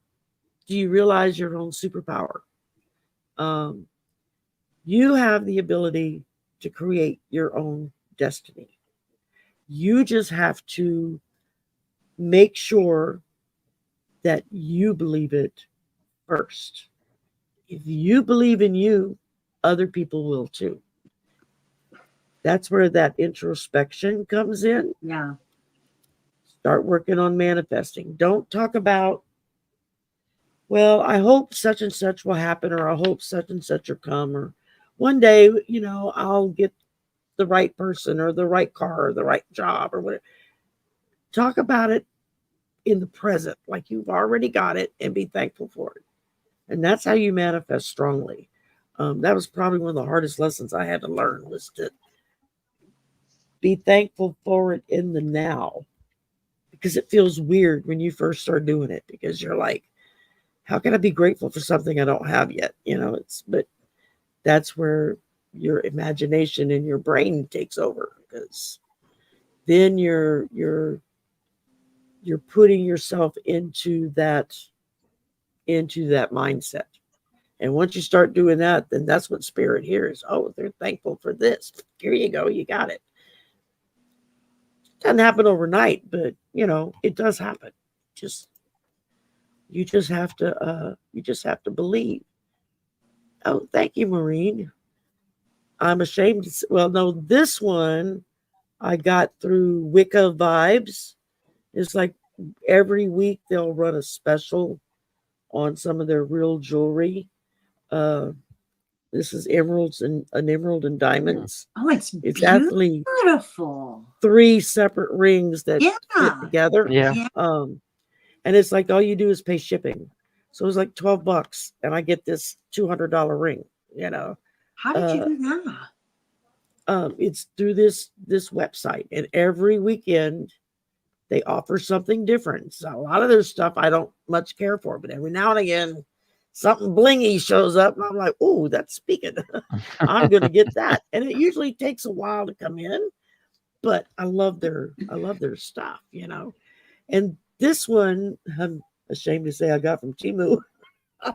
Speaker 1: do you realize your own superpower? You have the ability to create your own destiny. You just have to make sure that you believe it first. If you believe in you, other people will too. That's where that introspection comes in.
Speaker 3: Yeah.
Speaker 1: Start working on manifesting. Don't talk about, well, I hope such and such will happen, or I hope such and such will come, or one day, you know, I'll get the right person or the right car or the right job or whatever. Talk about it in the present, like you've already got it, and be thankful for it. And that's how you manifest strongly. That was probably one of the hardest lessons I had to learn, was to be thankful for it in the now, because it feels weird when you first start doing it, because you're like, how can I be grateful for something I don't have yet? You know, but that's where your imagination and your brain takes over, because then you're putting yourself into that mindset. And once you start doing that, then that's what spirit hears. Oh, they're thankful for this. Here you go. You got it. Doesn't happen overnight, but you know, it does happen. You just have to believe. Oh, thank you, Maureen. I'm ashamed to say, well, no, this one I got through Wicca Vibes. It's like every week they'll run a special on some of their real jewelry. This is emeralds and an emerald and diamonds.
Speaker 3: Oh, it's
Speaker 1: actually
Speaker 3: beautiful.
Speaker 1: 3 separate rings that fit together.
Speaker 2: Yeah.
Speaker 1: And it's like all you do is pay shipping. So it was like $12, and I get this $200 ring. You know.
Speaker 3: How did you do that?
Speaker 1: It's through this website, and every weekend they offer something different. So a lot of their stuff I don't much care for, but every now and again something blingy shows up, and I'm like, "Oh, that's speaking." I'm going to get that, and it usually takes a while to come in, but I love their stuff, you know. And this one, I'm ashamed to say, I got from Temu. I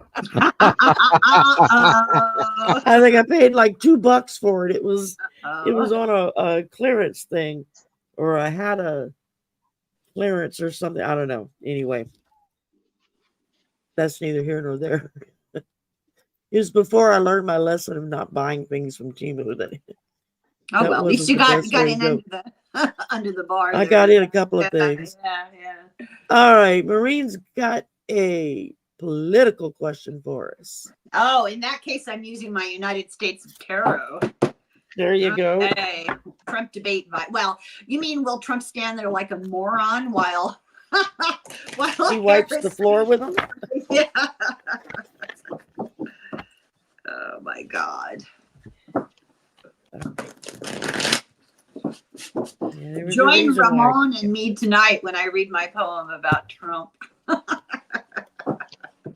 Speaker 1: think I paid like $2 for it. It was on a clearance thing, or I had a clearance or something. I don't know. Anyway, that's neither here nor there. It was before I learned my lesson of not buying things from Temu.
Speaker 3: Oh, well, at least you got in under the bar.
Speaker 1: I got in a couple of things.
Speaker 3: Yeah.
Speaker 1: All right, Maureen's got a political question for us.
Speaker 3: Oh, in that case, I'm using my United States Tarot.
Speaker 1: There you go.
Speaker 3: Hey, Trump debate. Well, you mean will Trump stand there like a moron while
Speaker 1: he wipes the floor with him?
Speaker 3: Yeah. Oh my God.
Speaker 1: Yeah,
Speaker 3: join Ramon and me tonight when I read my poem about Trump.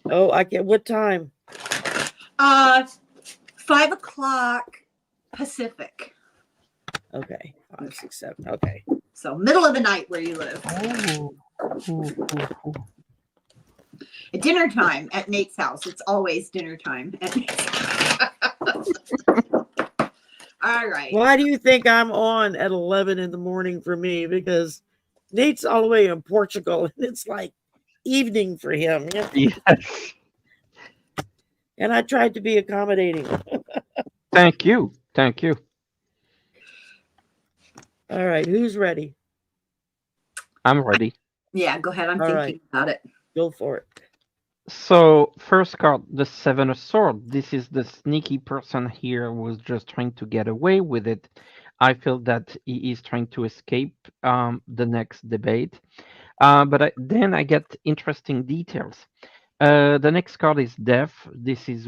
Speaker 1: Oh, I can. What time?
Speaker 3: 5:00 Pacific.
Speaker 1: Okay, 5, 6, 7. Okay.
Speaker 3: So middle of the night where you live. At dinner time at Nate's house. It's always dinner time at Nate's house. All right.
Speaker 1: Why do you think I'm on at 11 in the morning for me? Because Nate's all the way in Portugal, and it's like evening for him.
Speaker 2: Yes.
Speaker 1: And I tried to be accommodating.
Speaker 2: Thank you. Thank you.
Speaker 1: All right, who's ready?
Speaker 2: I'm ready.
Speaker 3: Yeah, go ahead. I'm thinking about it.
Speaker 1: Go for it.
Speaker 2: So, first card, the Seven of Swords. This is the sneaky person here who was just trying to get away with it. I feel that he is trying to escape the next debate. But then I get interesting details. The next card is Death. This is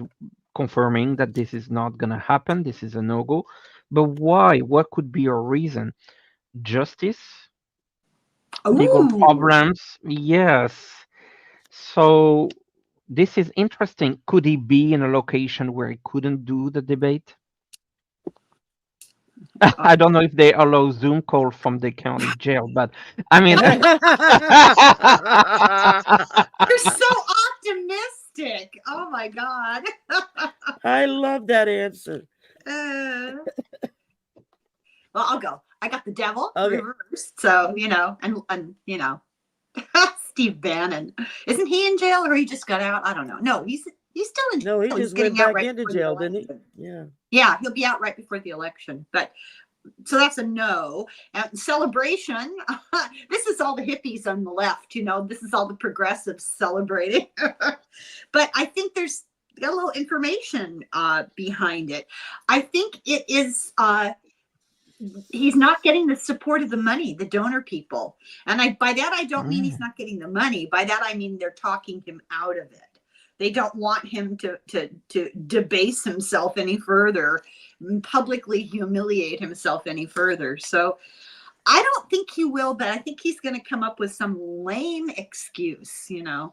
Speaker 2: confirming that this is not going to happen. This is a no-go. But why? What could be a reason? Justice? Legal problems? Yes. So this is interesting. Could he be in a location where he couldn't do the debate? I don't know if they allow Zoom call from the county jail, but I mean,
Speaker 3: you're so optimistic. Oh my God.
Speaker 1: I love that answer.
Speaker 3: Well, I'll go. I got the devil reversed, so and Steve Bannon, isn't he in jail or he just got out? I don't know. No, he's still in jail.
Speaker 1: No, he just went back into jail, didn't he? Yeah.
Speaker 3: Yeah, he'll be out right before the election. But so that's a no. Celebration. This is all the hippies on the left. This is all the progressives celebrating. But I think there's a little information behind it. I think it is. He's not getting the support of the money, the donor people. And by that, I don't mean he's not getting the money. By that, I mean they're talking him out of it. They don't want him to debase himself any further, publicly humiliate himself any further. So I don't think he will, but I think he's going to come up with some lame excuse, the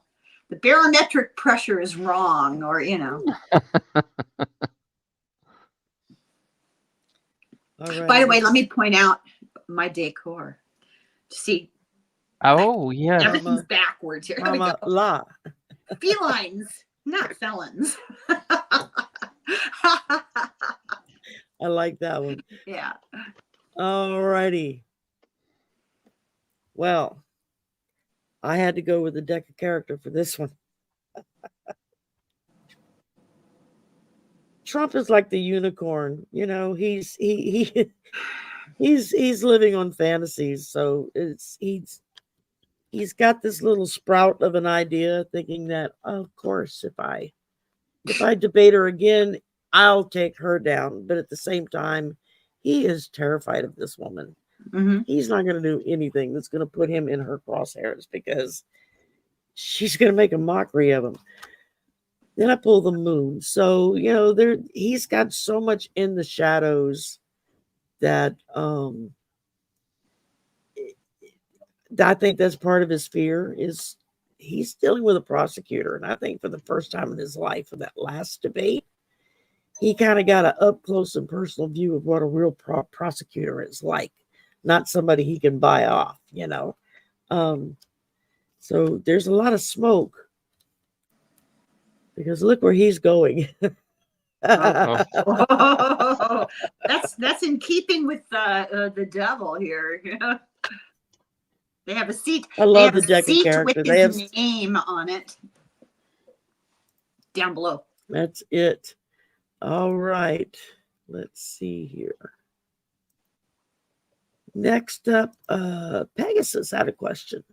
Speaker 3: barometric pressure is wrong, or,
Speaker 1: All right.
Speaker 3: By the way, let me point out my decor. See?
Speaker 2: Oh, yeah.
Speaker 3: Everything's backwards here.
Speaker 1: Mama La.
Speaker 3: Felines, not felons.
Speaker 1: I like that one.
Speaker 3: Yeah.
Speaker 1: All righty. Well, I had to go with the deck of character for this one. Trump is like the unicorn, he's living on fantasies. So he's got this little sprout of an idea, thinking that, of course, if I debate her again, I'll take her down. But at the same time, he is terrified of this woman.
Speaker 3: Mm-hmm.
Speaker 1: He's not going to do anything that's going to put him in her crosshairs because she's going to make a mockery of him. Then I pull the moon. So, he's got so much in the shadows that I think that's part of his fear is he's dealing with a prosecutor. And I think for the first time in his life, for that last debate, he kind of got an up close and personal view of what a real prosecutor is like, not somebody he can buy off, So there's a lot of smoke. Because look where he's going.
Speaker 3: That's in keeping with the devil here. They have a seat.
Speaker 1: I love the deck of character.
Speaker 3: They have his name on it down below.
Speaker 1: That's it. All right. Let's see here. Next up, Pegasus had a question.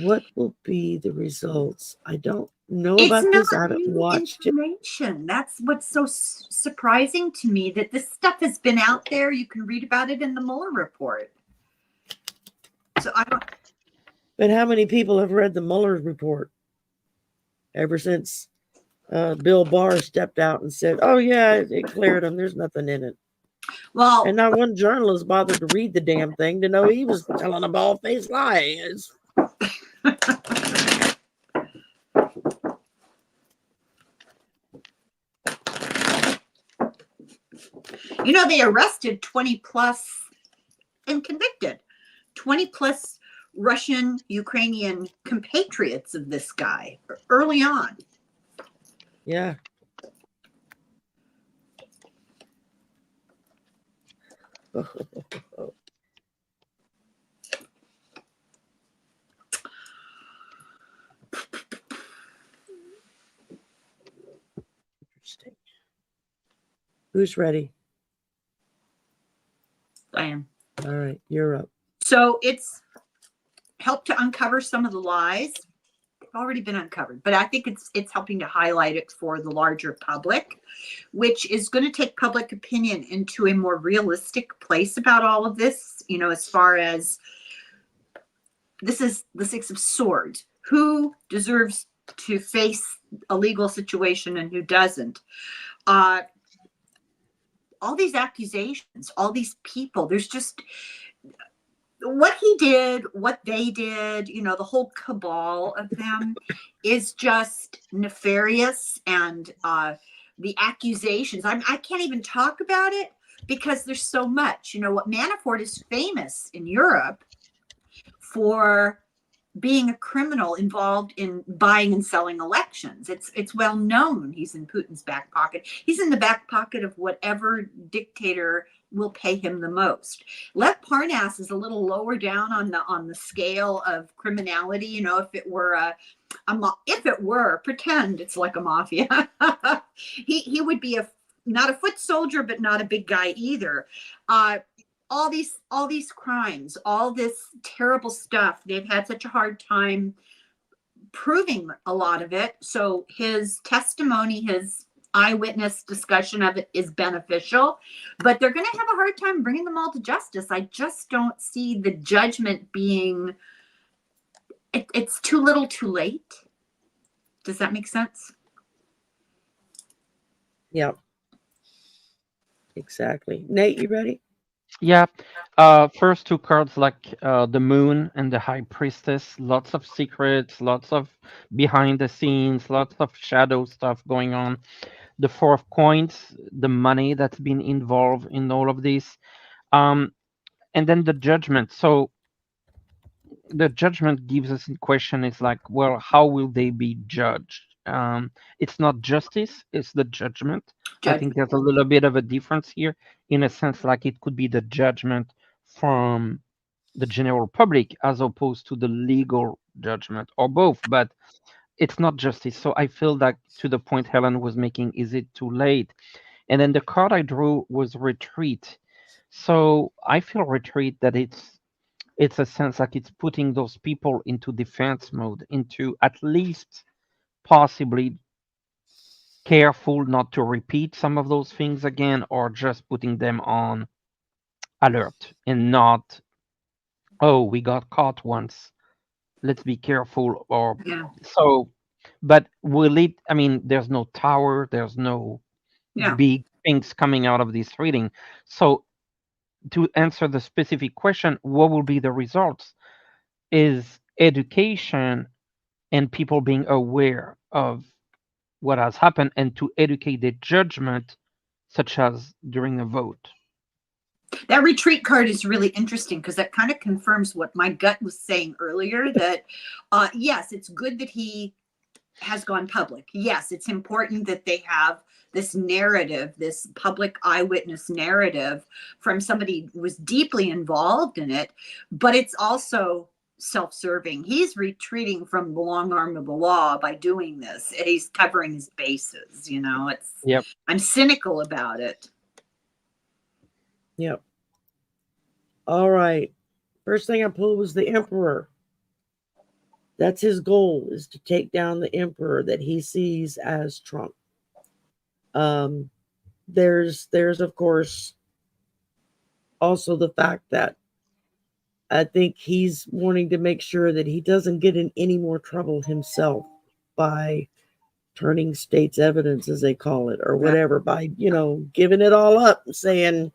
Speaker 1: What will be the results? I don't know about this. I haven't watched
Speaker 3: information. That's what's so surprising to me, that this stuff has been out there. You can read about it in the Mueller report. So I don't.
Speaker 1: But how many people have read the Mueller report ever since Bill Barr stepped out and said, "Oh yeah, it cleared him. There's nothing in it."
Speaker 3: Well,
Speaker 1: and not one journalist bothered to read the damn thing to know he was telling a bald-faced lie.
Speaker 3: They arrested 20 plus and convicted 20 plus Russian, Ukrainian compatriots of this guy early on.
Speaker 1: Yeah. Interesting. Who's ready?
Speaker 3: I am.
Speaker 1: All right, you're up.
Speaker 3: So it's helped to uncover some of the lies. They've already been uncovered, but I think it's helping to highlight it for the larger public, which is going to take public opinion into a more realistic place about all of this, you know, as far as this is the Six of Swords. Who deserves to face a legal situation and who doesn't? All these accusations, all these people, there's just what he did, what they did, you know, the whole cabal of them is just nefarious. And the accusations, I can't even talk about it because there's so much. You know, what Manafort is famous in Europe for being a criminal involved in buying and selling elections. It's well known. He's in Putin's back pocket. He's in the back pocket of whatever dictator will pay him the most. Lev Parnas is a little lower down on the scale of criminality. You know, if it were pretend it's like a mafia, he would be not a foot soldier, but not a big guy either. All these crimes, all this terrible stuff, they've had such a hard time proving a lot of it. So his testimony, his eyewitness discussion of it is beneficial, but they're going to have a hard time bringing them all to justice. I just don't see the judgment being, it's too little too late. Does that make sense?
Speaker 1: Yeah. Exactly. Nate, you ready?
Speaker 2: Yeah. First two cards, like the Moon and the High Priestess. Lots of secrets, lots of behind the scenes, lots of shadow stuff going on. The Four of Coins, the money that's been involved in all of this. And then the Judgment. So the Judgment gives us a question. It's like, well, how will they be judged? It's not justice, it's the judgment. I think there's a little bit of a difference here, in a sense, like it could be the judgment from the general public as opposed to the legal judgment, or both, but it's not justice. So I feel that, to the point Helen was making, is it too late? And then the card I drew was Retreat. So I feel Retreat, that it's a sense like it's putting those people into defense mode, into at least possibly careful not to repeat some of those things again, or just putting them on alert and not, oh, we got caught once, let's be careful. Or so, but will it, I mean, there's no tower, there's no big things coming out of this reading. So to answer the specific question, what will be the results, is education and people being aware of what has happened, and to educate their judgment, such as during a vote.
Speaker 3: That Retreat card is really interesting because that kind of confirms what my gut was saying earlier, that yes, it's good that he has gone public. Yes, it's important that they have this narrative, this public eyewitness narrative from somebody who was deeply involved in it, but it's also self-serving. He's retreating from the long arm of the law by doing this. He's covering his bases, you know. I'm cynical about it.
Speaker 1: Yep. All right. First thing I pulled was the Emperor. That's his goal, is to take down the Emperor that he sees as Trump. There's of course also the fact that I think he's wanting to make sure that he doesn't get in any more trouble himself by turning state's evidence, as they call it, or whatever, by, giving it all up and saying,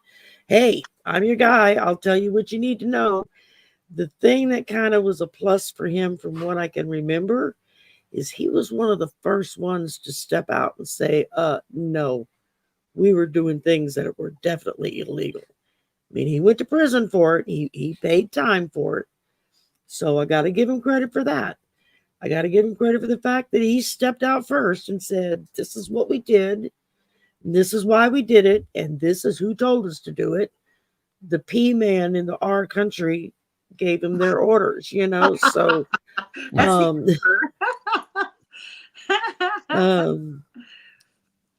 Speaker 1: hey, I'm your guy. I'll tell you what you need to know. The thing that kind of was a plus for him, from what I can remember, is he was one of the first ones to step out and say, no, we were doing things that were definitely illegal. I mean, he went to prison for it. He paid time for it. So I got to give him credit for that. I got to give him credit for the fact that he stepped out first and said, this is what we did. This is why we did it. And this is who told us to do it. The P man in the R country gave him their orders, you know. So,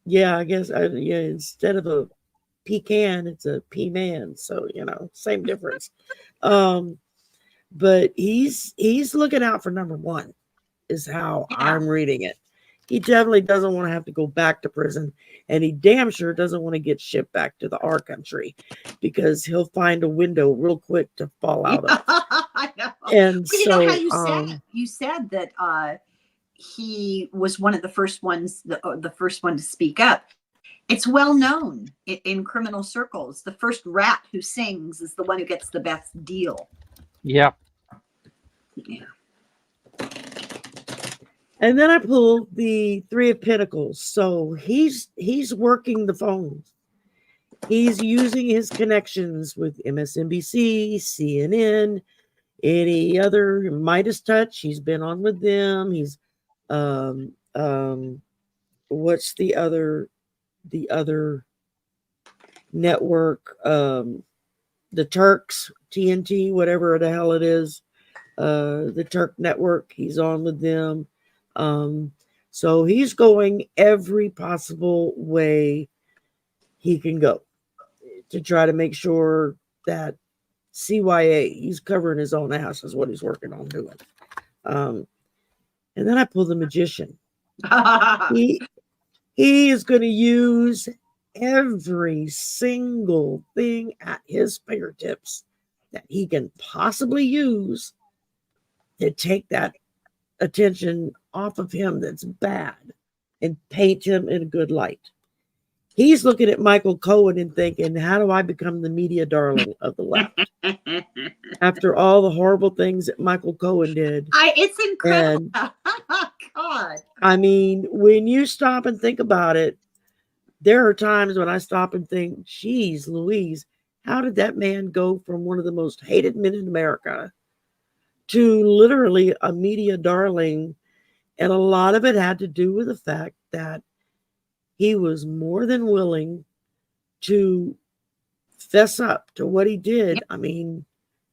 Speaker 1: yeah, I guess, instead of a pecan, it's a P man. So, you know, same difference. But he's looking out for number one, is how I'm reading it. He definitely doesn't want to have to go back to prison, and he damn sure doesn't want to get shipped back to the R country, because he'll find a window real quick to fall out of.
Speaker 3: I know.
Speaker 1: And
Speaker 3: well,
Speaker 1: so,
Speaker 3: you know how you said that he was one of the first ones, the first one to speak up. It's well known in criminal circles. The first rat who sings is the one who gets the best deal.
Speaker 2: Yeah.
Speaker 3: Yeah.
Speaker 1: And then I pulled the Three of Pentacles. So he's working the phones. He's using his connections with MSNBC, CNN, any other Midas Touch. He's been on with them. He's what's the other network? The Turks, TNT, whatever the hell it is. The Turk network. He's on with them. So he's going every possible way he can go to try to make sure that CYA, he's covering his own ass, is what he's working on doing. And then I pull the Magician. He is going to use every single thing at his fingertips that he can possibly use to take that attention off of him that's bad and paint him in a good light. He's looking at Michael Cohen and thinking, how do I become the media darling of the left? After all the horrible things that Michael Cohen did.
Speaker 3: It's incredible. And, God.
Speaker 1: I mean, when you stop and think about it, there are times when I stop and think, geez, Louise, how did that man go from one of the most hated men in America to literally a media darling? And a lot of it had to do with the fact that he was more than willing to fess up to what he did. Yep. I mean,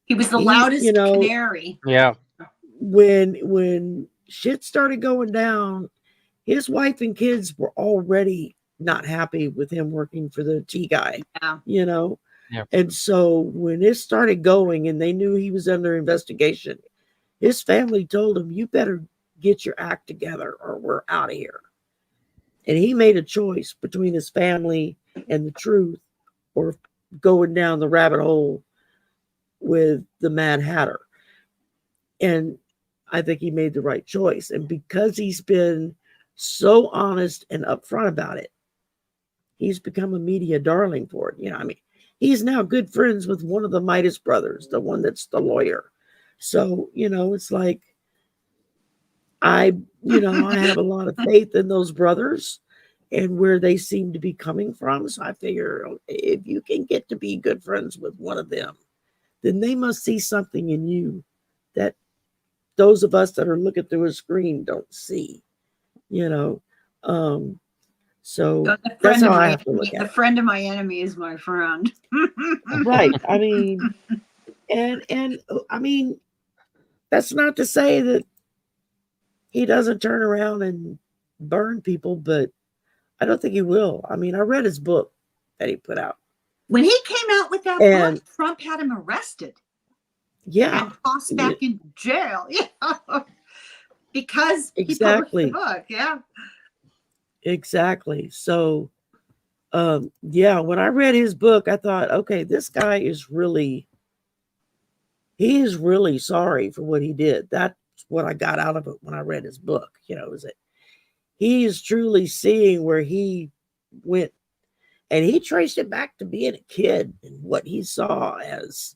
Speaker 3: he was the loudest canary.
Speaker 2: Yeah.
Speaker 1: When shit started going down, his wife and kids were already not happy with him working for the tea guy.
Speaker 3: Yeah.
Speaker 1: You know?
Speaker 2: Yep.
Speaker 1: And so when it started going and they knew he was under investigation, his family told him, you better get your act together or we're out of here. And he made a choice between his family and the truth, or going down the rabbit hole with the Mad Hatter. And I think he made the right choice. And because he's been so honest and upfront about it, he's become a media darling for it. You know, I mean, he's now good friends with one of the Midas brothers, the one that's the lawyer. So, you know, it's like, I have a lot of faith in those brothers and where they seem to be coming from. So I figure if you can get to be good friends with one of them, then they must see something in you that those of us that are looking through a screen don't see, you know. So that's how I have to look at it.
Speaker 3: The friend of my enemy is my friend.
Speaker 1: Right. I mean, and I mean, that's not to say that he doesn't turn around and burn people, but I don't think he will. I mean, I read his book that he put out.
Speaker 3: When he came out with that book, Trump had him arrested.
Speaker 1: Yeah.
Speaker 3: And tossed back in jail. Yeah. Because
Speaker 1: he
Speaker 3: published the book. Yeah.
Speaker 1: Exactly. So, when I read his book, I thought, okay, this guy is really sorry for what he did. That's what I got out of it when I read his book, you know, is that he is truly seeing where he went, and he traced it back to being a kid and what he saw as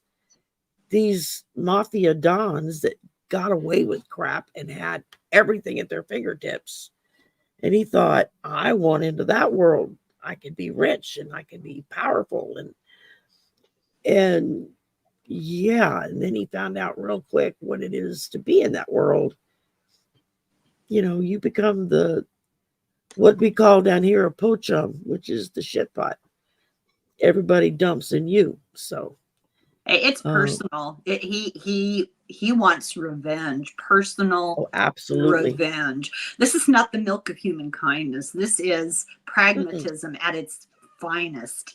Speaker 1: these mafia dons that got away with crap and had everything at their fingertips. And he thought, I want into that world. I could be rich and I could be powerful. And yeah, and then he found out real quick what it is to be in that world. You know, you become what we call down here a pochum, which is the shit pot. Everybody dumps in you. So
Speaker 3: it's personal. He wants revenge, personal
Speaker 1: absolutely
Speaker 3: revenge. This is not the milk of human kindness. This is pragmatism at its finest.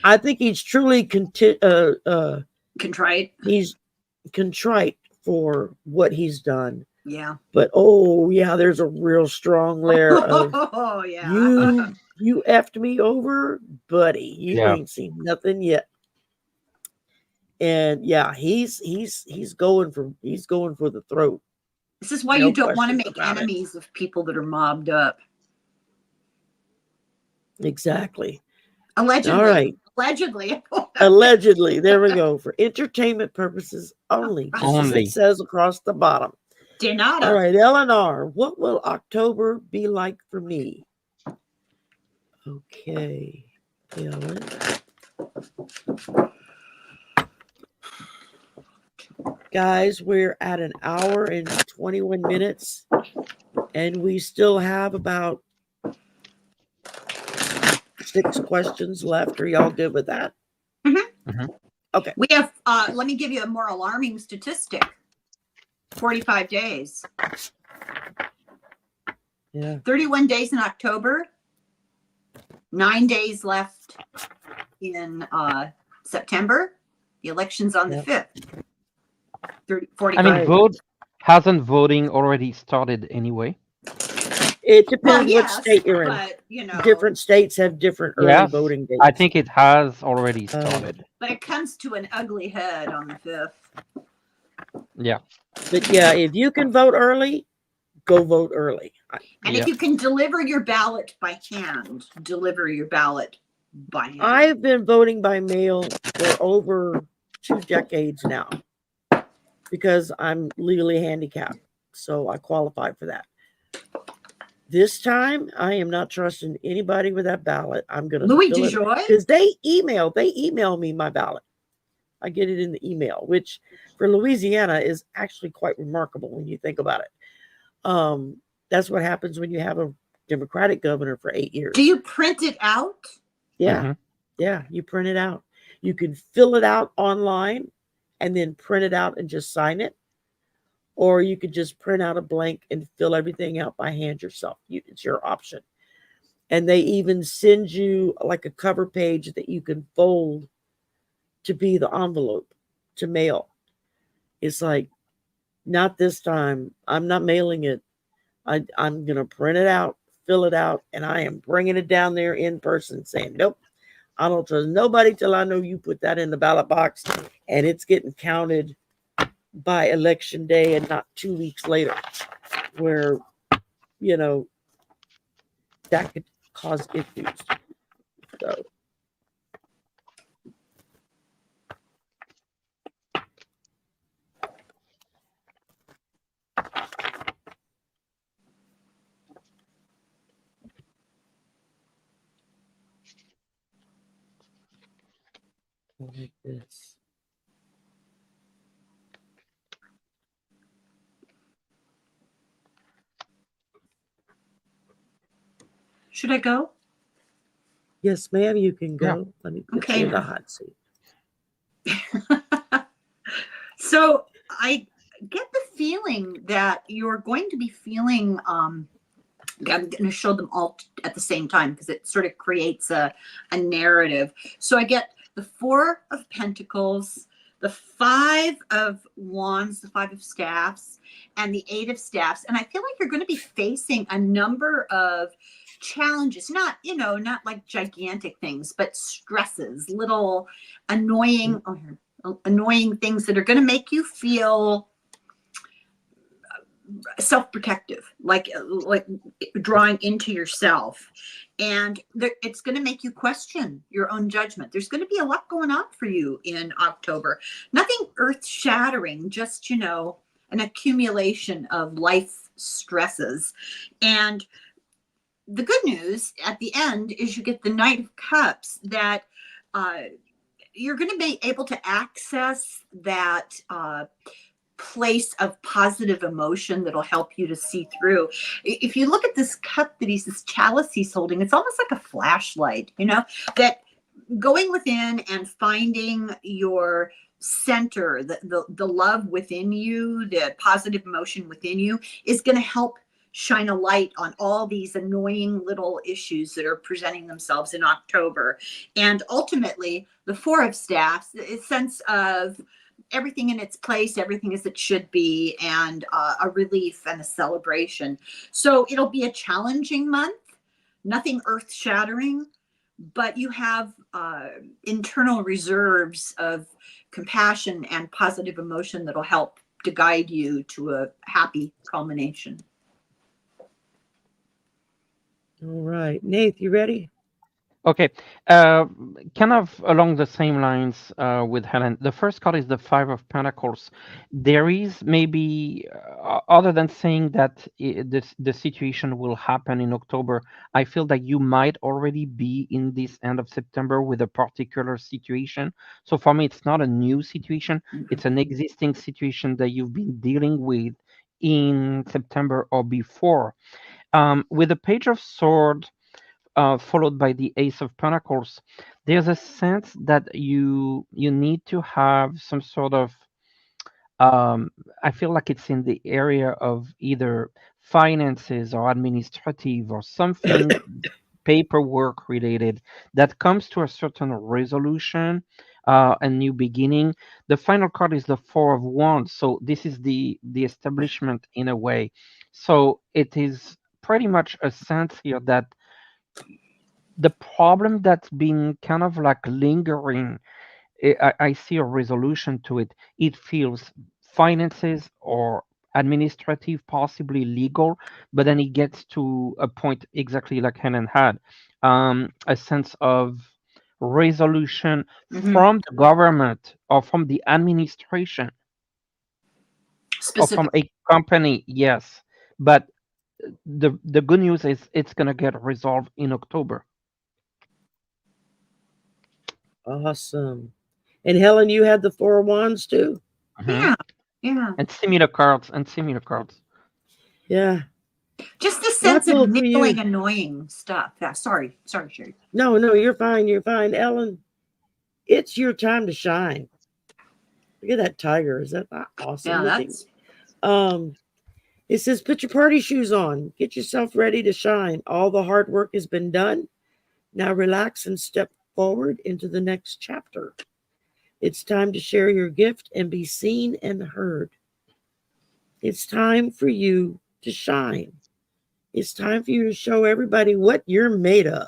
Speaker 1: I think he's truly contrite. He's contrite for what he's done.
Speaker 3: Yeah.
Speaker 1: But there's a real strong layer of you effed me over, buddy. You ain't seen nothing yet. And yeah, he's going for the throat.
Speaker 3: This is why you don't want to make enemies of people that are mobbed up.
Speaker 1: Exactly.
Speaker 3: Allegedly.
Speaker 1: All right. Allegedly. There we go. For entertainment purposes only. Only. It says across the bottom.
Speaker 3: Denada.
Speaker 1: All right, Eleanor, what will October be like for me? Okay, Ellen. Guys, we're at 1 hour and 21 minutes, and we still have about 6 questions left. Are y'all good with that?
Speaker 3: Mm-hmm.
Speaker 2: Mm-hmm.
Speaker 1: Okay.
Speaker 3: We have, let me give you a more alarming statistic. 45 days.
Speaker 1: Yeah.
Speaker 3: 31 days in October. 9 days left in September. The election's on the 5th. 45.
Speaker 2: I mean, hasn't voting already started anyway?
Speaker 1: It depends what state you're in.
Speaker 3: But, you know,
Speaker 1: different states have different early voting dates.
Speaker 2: I think it has already started.
Speaker 3: But it comes to an ugly head on the 5th.
Speaker 2: Yeah.
Speaker 1: But yeah, if you can vote early, go vote early.
Speaker 3: And if you can deliver your ballot by hand, deliver your ballot by hand.
Speaker 1: I've been voting by mail for over 2 decades now because I'm legally handicapped. So I qualify for that. This time, I am not trusting anybody with that ballot. I'm going to
Speaker 3: Louis DeJoy?
Speaker 1: Because they email me my ballot. I get it in the email, which for Louisiana is actually quite remarkable when you think about it. That's what happens when you have a Democratic governor for 8 years.
Speaker 3: Do you print it out?
Speaker 1: Yeah.
Speaker 2: Mm-hmm.
Speaker 1: Yeah, you print it out. You can fill it out online and then print it out and just sign it. Or you could just print out a blank and fill everything out by hand yourself. It's your option. And they even send you like a cover page that you can fold to be the envelope to mail. It's like, not this time. I'm not mailing it. I'm going to print it out, fill it out, and I am bringing it down there in person saying, nope, I don't trust nobody till I know you put that in the ballot box and it's getting counted by election day and not 2 weeks later, where, you know, that could cause issues. So. Like this.
Speaker 3: Should I go?
Speaker 1: Yes, ma'am, you can go.
Speaker 2: Yeah.
Speaker 1: Let me put you in the hot seat.
Speaker 3: So I get the feeling that you're going to be feeling, I'm going to show them all at the same time because it sort of creates a narrative. So I get the 4 of Pentacles, the 5 of Wands, the 5 of Staffs, and the 8 of Staffs. And I feel like you're going to be facing a number of challenges, not like gigantic things, but stresses, little annoying things that are going to make you feel self-protective, like drawing into yourself. And it's going to make you question your own judgment. There's going to be a lot going on for you in October. Nothing earth-shattering, just, an accumulation of life stresses. And the good news at the end is you get the Knight of Cups that you're going to be able to access that place of positive emotion that'll help you to see through. If you look at this cup that this chalice he's holding, it's almost like a flashlight, that going within and finding your center, the love within you, the positive emotion within you is going to help shine a light on all these annoying little issues that are presenting themselves in October. And ultimately, the Four of Staffs, a sense of everything in its place, everything as it should be, and a relief and a celebration. So it'll be a challenging month, nothing earth-shattering, but you have internal reserves of compassion and positive emotion that'll help to guide you to a happy culmination.
Speaker 1: All right, Nathe, you ready?
Speaker 2: Okay, kind of along the same lines with Helen. The first card is the Five of Pentacles. There is maybe, other than saying that the situation will happen in October, I feel that you might already be in this end of September with a particular situation. So for me, it's not a new situation. It's an existing situation that you've been dealing with in September or before. With the Page of Swords, followed by the Ace of Pentacles, there's a sense that you need to have some sort of, I feel like it's in the area of either finances or administrative or something paperwork related that comes to a certain resolution, a new beginning. The final card is the Four of Wands, so this is the establishment in a way. So it is pretty much a sense here that the problem that's been kind of like lingering, I see a resolution to it. It feels finances or administrative, possibly legal, but then it gets to a point exactly like Helen had, a sense of resolution from the government or from the administration or from a company. Yes, but the good news is it's going to get resolved in October.
Speaker 1: Awesome. And Helen, you had the Four of Wands too?
Speaker 3: Yeah.
Speaker 2: And similar cards.
Speaker 1: Yeah.
Speaker 3: Just the sense of niggling, annoying stuff. Yeah, sorry, Sherry.
Speaker 1: No, you're fine. Ellen, it's your time to shine. Look at that tiger. Is that not awesome?
Speaker 3: Yeah, that's...
Speaker 1: It says, put your party shoes on. Get yourself ready to shine. All the hard work has been done. Now relax and step forward into the next chapter. It's time to share your gift and be seen and heard. It's time for you to shine. It's time for you to show everybody what you're made of,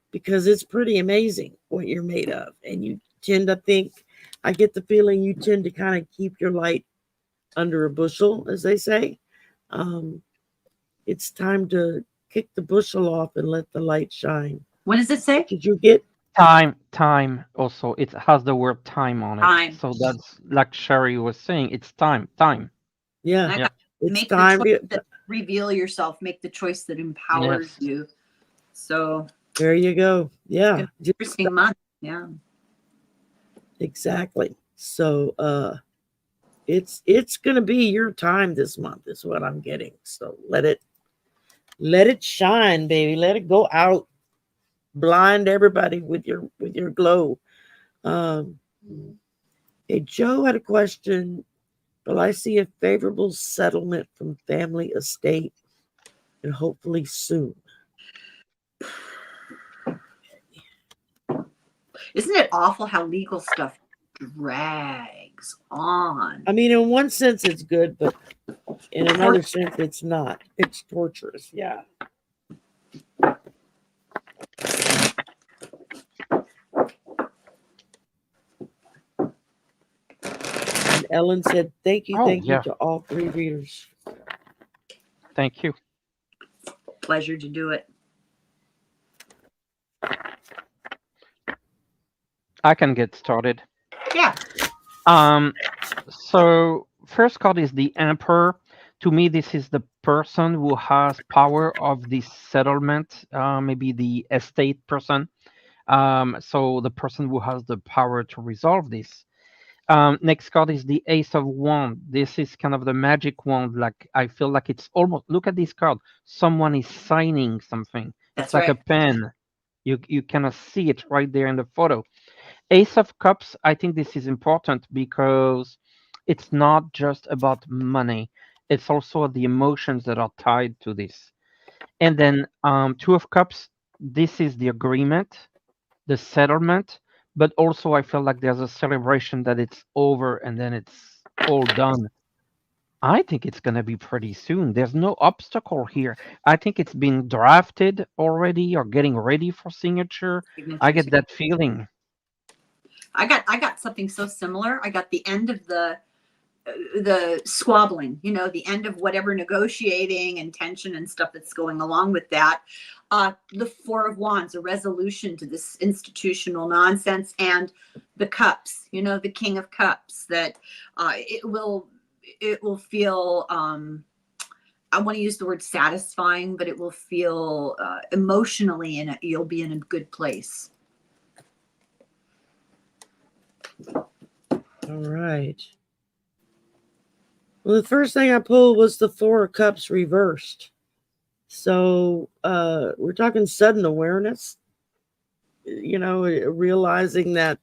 Speaker 1: because it's pretty amazing what you're made of. And you tend to think, I get the feeling you tend to kind of keep your light under a bushel, as they say. It's time to kick the bushel off and let the light shine.
Speaker 3: What does it say?
Speaker 1: Did you get
Speaker 2: time? Also, it has the word time on it. Time. So that's like Sherry was saying. It's time.
Speaker 1: Yeah. It's
Speaker 3: make
Speaker 1: time
Speaker 3: the choice that reveal yourself. Make the choice that empowers you. So
Speaker 1: there you go. Yeah.
Speaker 3: Interesting month. Yeah.
Speaker 1: Exactly. So it's gonna be your time this month, is what I'm getting. So let it shine, baby. Let it go out. Blind everybody with your glow. Hey, Joe had a question. Will I see a favorable settlement from family estate, and hopefully soon?
Speaker 3: Isn't it awful how legal stuff drags on?
Speaker 1: I mean, in one sense it's good, but in another sense it's not. It's torturous. Yeah. And Ellen said, thank you to all three readers.
Speaker 2: Thank you.
Speaker 3: Pleasure to do it.
Speaker 2: I can get started.
Speaker 3: Yeah.
Speaker 2: So first card is the Emperor. To me, this is the person who has power of this settlement, maybe the estate person. So the person who has the power to resolve this. Next card is the Ace of Wands. This is kind of the magic wand. Like I feel like it's almost, look at this card. Someone is signing something. It's like a pen. You cannot see it right there in the photo. Ace of Cups, I think this is important because it's not just about money. It's also the emotions that are tied to this. And then Two of Cups, this is the agreement, the settlement, but also I feel like there's a celebration that it's over and then it's all done. I think it's going to be pretty soon. There's no obstacle here. I think it's been drafted already or getting ready for signature. I get that feeling.
Speaker 3: I got something so similar. I got the end of the squabbling, you know, the end of whatever negotiating and tension and stuff that's going along with that. The Four of Wands, a resolution to this institutional nonsense, and the Cups, you know, the King of Cups, that it will feel, I want to use the word satisfying, but it will feel emotionally, and you'll be in a good place.
Speaker 1: All right. Well, the first thing I pulled was the Four of Cups reversed. So we're talking sudden awareness, you know, realizing that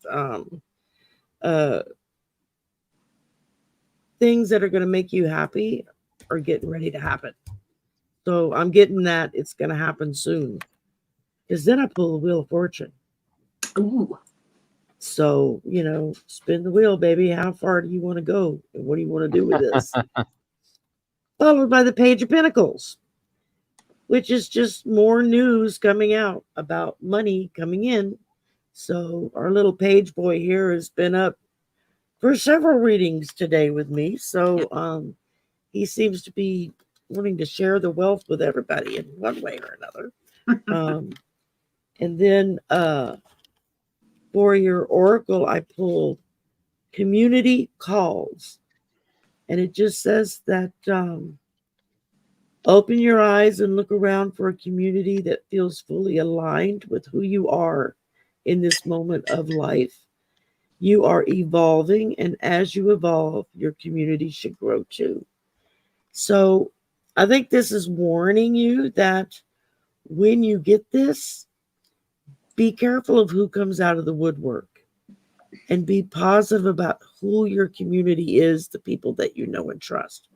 Speaker 1: things that are going to make you happy are getting ready to happen. So I'm getting that it's going to happen soon. Because then I pull the Wheel of Fortune.
Speaker 3: Ooh.
Speaker 1: So, you know, spin the wheel, baby. How far do you want to go? And what do you want to do with this? Followed by the Page of Pentacles, which is just more news coming out about money coming in. So our little page boy here has been up for several readings today with me. So he seems to be wanting to share the wealth with everybody in one way or another. And then for your oracle, I pulled Community Calls. And it just says that open your eyes and look around for a community that feels fully aligned with who you are in this moment of life. You are evolving, and as you evolve, your community should grow too. So I think this is warning you that when you get this, be careful of who comes out of the woodwork and be positive about who your community is, the people that you know and trust.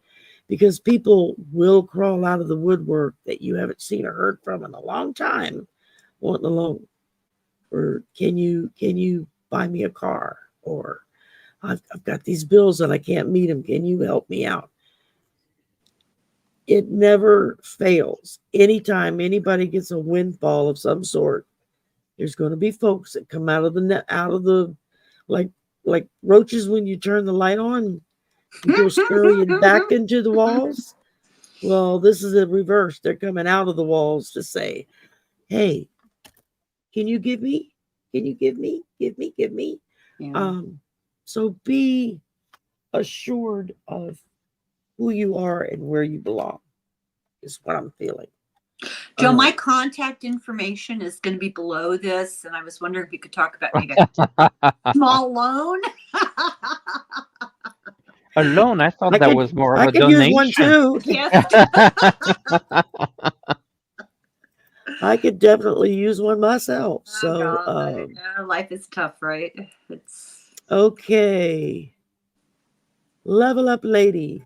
Speaker 1: Because people will crawl out of the woodwork that you haven't seen or heard from in a long time, wanting a loan. Or can you buy me a car? Or I've got these bills and I can't meet them. Can you help me out? It never fails. Anytime anybody gets a windfall of some sort, there's going to be folks that come out of the like roaches when you turn the light on, you go scurrying back into the walls. Well, this is the reverse. They're coming out of the walls to say, hey, can you give me? Can you give me? Give me. Yeah. So be assured of who you are and where you belong is what I'm feeling.
Speaker 3: Joe, my contact information is going to be below this, and I was wondering if you could talk about maybe a small loan.
Speaker 2: A loan? I thought that was more of a donation.
Speaker 1: Use one too.
Speaker 3: Yes.
Speaker 1: I could definitely use one myself.
Speaker 3: Life is tough, right? It's
Speaker 1: okay. Level up lady.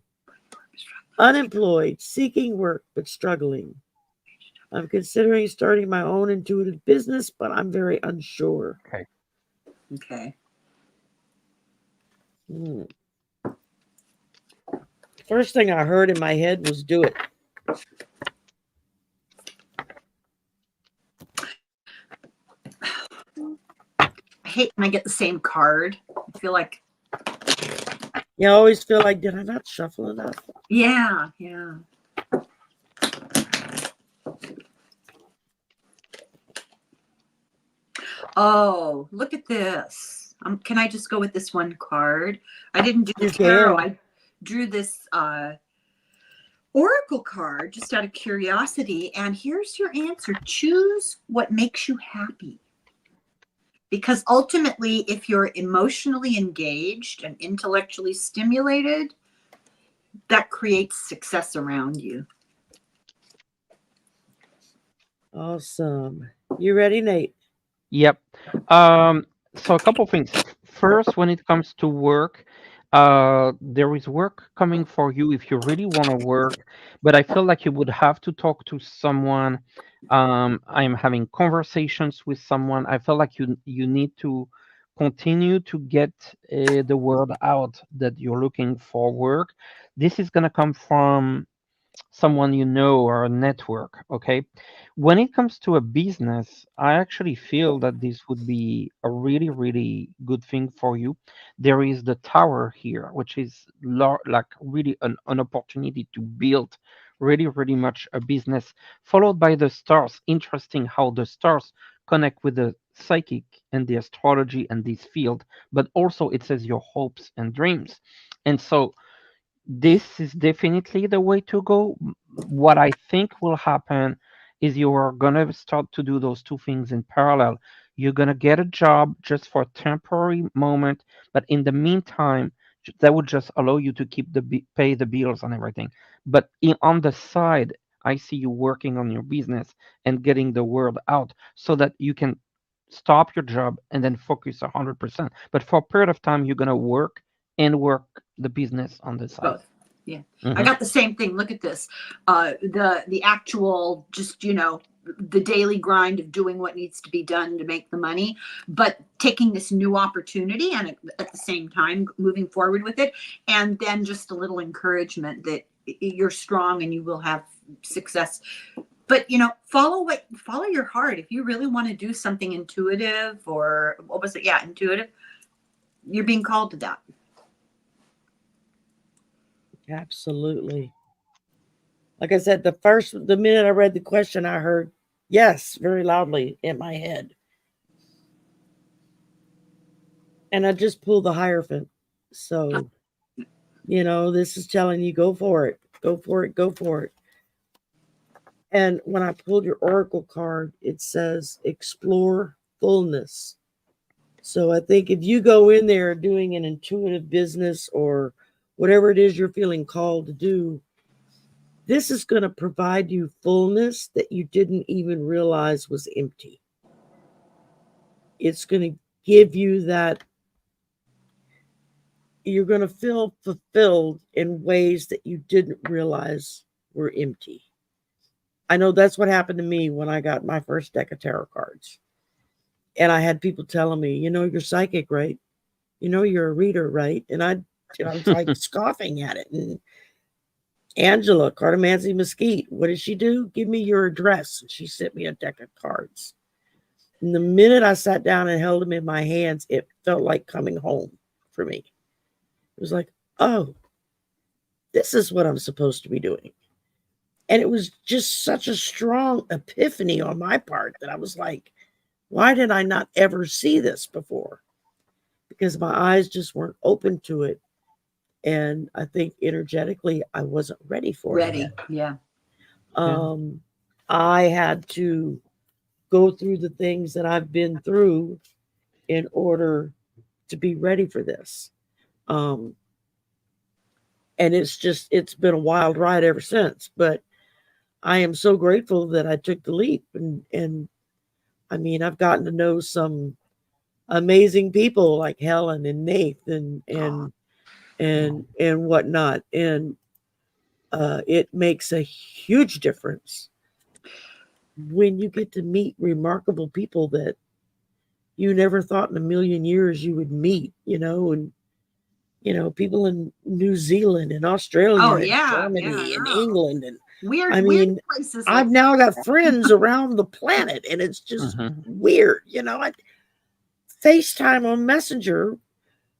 Speaker 1: Unemployed, seeking work, but struggling. I'm considering starting my own intuitive business, but I'm very unsure.
Speaker 3: Okay.
Speaker 1: First thing I heard in my head was do it.
Speaker 3: I hate when I get the same card. I feel like
Speaker 1: you always feel like, did I not shuffle enough?
Speaker 3: Yeah. Oh, look at this. Can I just go with this one card? I didn't do the tarot. I drew this oracle card just out of curiosity. And here's your answer. Choose what makes you happy. Because ultimately, if you're emotionally engaged and intellectually stimulated, that creates success around you.
Speaker 1: Awesome. You ready, Nate?
Speaker 2: Yep. So a couple things. First, when it comes to work, there is work coming for you if you really want to work, but I feel like you would have to talk to someone. I'm having conversations with someone. I feel like you need to continue to get the word out that you're looking for work. This is going to come from someone you know or a network. Okay, when it comes to a business, I actually feel that this would be a really really good thing for you. There is the tower here, which is like really an opportunity to build really really much a business, followed by the stars. Interesting how the stars connect with the psychic and the astrology and this field, but also it says your hopes and dreams. And so this is definitely the way to go. What I think will happen is you are going to start to do those two things in parallel. You're going to get a job just for a temporary moment, but in the meantime, that would just allow you to keep pay the bills and everything. But on the side, I see you working on your business and getting the word out so that you can stop your job and then focus 100%. But for a period of time, you're going to work and work the business on the side.
Speaker 3: Both. Yeah. I got the same thing. Look at this. The actual, just, the daily grind of doing what needs to be done to make the money, but taking this new opportunity and at the same time moving forward with it. And then just a little encouragement that you're strong and you will have success. But, follow your heart. If you really want to do something intuitive, or what was it? Yeah, intuitive. You're being called to that.
Speaker 1: Absolutely. Like I said, the minute I read the question, I heard yes very loudly in my head. And I just pulled the Hierophant. So, this is telling you go for it. Go for it. Go for it. And when I pulled your Oracle card, it says explore fullness. So I think if you go in there doing an intuitive business or whatever it is you're feeling called to do, this is going to provide you fullness that you didn't even realize was empty. It's going to give you that. You're going to feel fulfilled in ways that you didn't realize were empty. I know that's what happened to me when I got my first deck of tarot cards. And I had people telling me, you're psychic, right? You're a reader, right? And I was like scoffing at it. And Angela, Cartomancy Mesquite, what did she do? Give me your address. And she sent me a deck of cards. And the minute I sat down and held them in my hands, it felt like coming home for me. It was like, oh, this is what I'm supposed to be doing. And it was just such a strong epiphany on my part that I was like, why did I not ever see this before? Because my eyes just weren't open to it. And I think energetically, I wasn't ready for it.
Speaker 3: Yeah.
Speaker 1: I had to go through the things that I've been through in order to be ready for this. And it's been a wild ride ever since. But I am so grateful that I took the leap. And I mean, I've gotten to know some amazing people like Helen and Nathe and whatnot. And it makes a huge difference when you get to meet remarkable people that you never thought in a million years you would meet, and people in New Zealand and Australia and Germany and England and weird places. I've now got friends around the planet, and it's just weird. I FaceTime on Messenger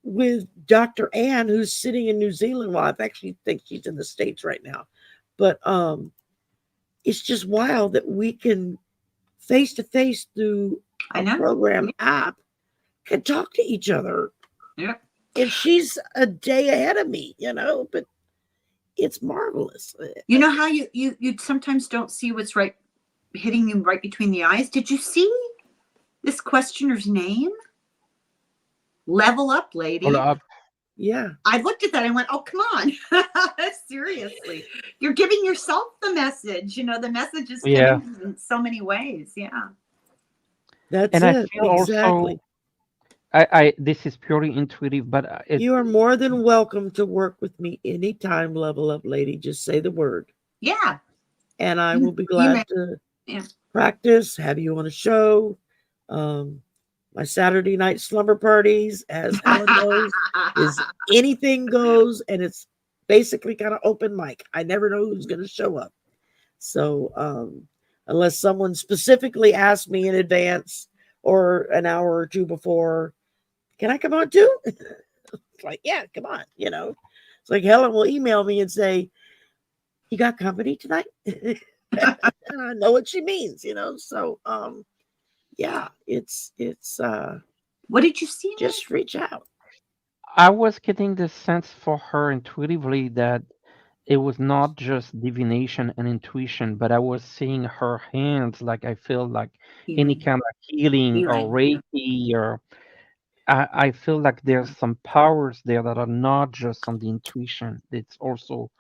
Speaker 1: with Dr. Ann, who's sitting in New Zealand. Well, I actually think she's in the States right now. But it's just wild that we can face-to-face through a program app can talk to each other.
Speaker 3: Yeah.
Speaker 1: And she's a day ahead of me, but it's marvelous.
Speaker 3: You know how you sometimes don't see what's hitting you right between the eyes? Did you see this questioner's name? Level up, lady.
Speaker 2: Level up.
Speaker 1: Yeah.
Speaker 3: I looked at that and went, oh, come on. Seriously. You're giving yourself the message. You know, the message is coming in so many ways. Yeah.
Speaker 1: That's
Speaker 2: and
Speaker 1: it.
Speaker 2: I feel
Speaker 1: Exactly.
Speaker 2: also, this is purely intuitive, but
Speaker 1: you are more than welcome to work with me anytime, Level Up Lady. Just say the word.
Speaker 3: Yeah.
Speaker 1: And I will be glad to practice, have you on a show. My Saturday night slumber parties, as Helen knows, is anything goes, and it's basically kind of open mic. I never know who's going to show up. So unless someone specifically asks me in advance or an hour or two before, can I come on too? It's like, yeah, come on. You know, it's like Helen will email me and say, you got company tonight? And I know what she means, you know. So yeah, it's
Speaker 3: what did you see?
Speaker 1: Just reach out.
Speaker 2: I was getting the sense for her intuitively that it was not just divination and intuition, but I was seeing her hands, like I feel like any kind of healing or Reiki, or I feel like there's some powers there that are not just on the intuition. It's also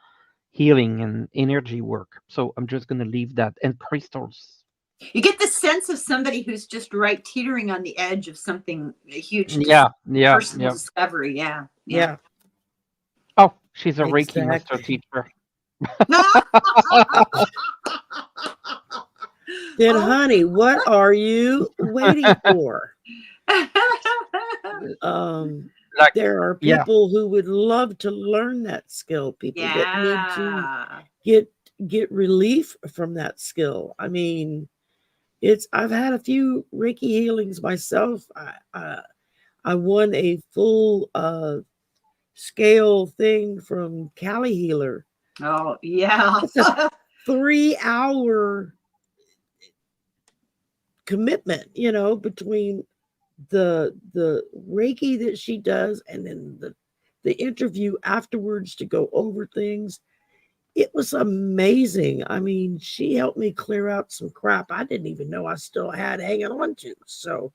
Speaker 2: healing and energy work. So I'm just going to leave that. And crystals.
Speaker 3: You get the sense of somebody who's just right teetering on the edge of something, a huge personal discovery. Yeah.
Speaker 2: Oh, she's a Reiki master teacher.
Speaker 1: Then, honey, what are you waiting for? There are people who would love to learn that skill. People that need to get relief from that skill. I mean, I've had a few Reiki healings myself. I won a full scale thing from Cali Healer.
Speaker 3: Oh yeah.
Speaker 1: It's a 3-hour commitment, you know, between the Reiki that she does and then the interview afterwards to go over things. It was amazing. I mean, she helped me clear out some crap I didn't even know I still had hanging on to. So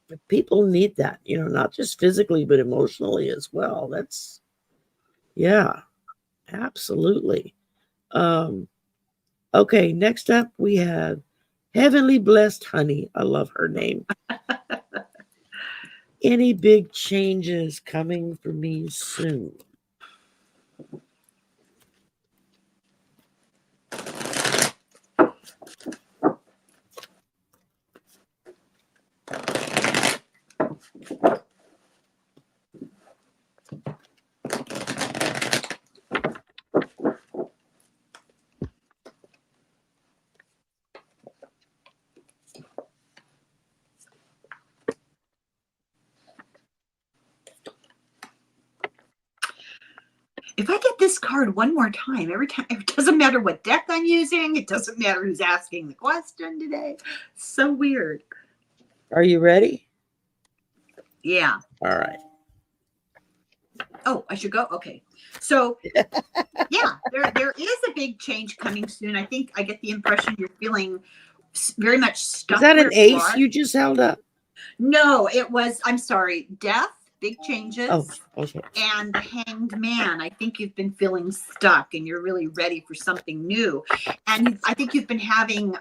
Speaker 1: but people need that, you know, not just physically, but emotionally as well. That's, yeah, absolutely. Okay, next up we have Heavenly Blessed Honey. I love her name. Any big changes coming for me soon?
Speaker 3: If I get this card one more time, every time, it doesn't matter what deck I'm using. It doesn't matter who's asking the question today. So weird.
Speaker 1: Are you ready?
Speaker 3: Yeah.
Speaker 1: All right.
Speaker 3: Oh, I should go? Okay. So, yeah, there is a big change coming soon. I think I get the impression you're feeling very much stuck.
Speaker 1: Is that an ace you just held up?
Speaker 3: No, it was, I'm sorry, death. Big changes.
Speaker 1: Oh, okay.
Speaker 3: And the Hanged Man. I think you've been feeling stuck and you're really ready for something new. And I think you've been having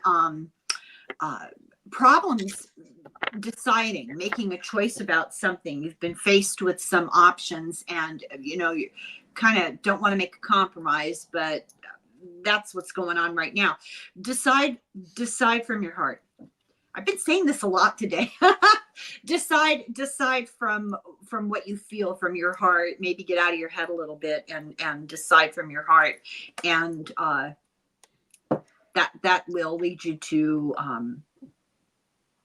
Speaker 3: problems deciding, making a choice about something. You've been faced with some options and, you know, you kind of don't want to make a compromise, but that's what's going on right now. Decide from your heart. I've been saying this a lot today. decide from what you feel from your heart. Maybe get out of your head a little bit and decide from your heart, and that will lead you to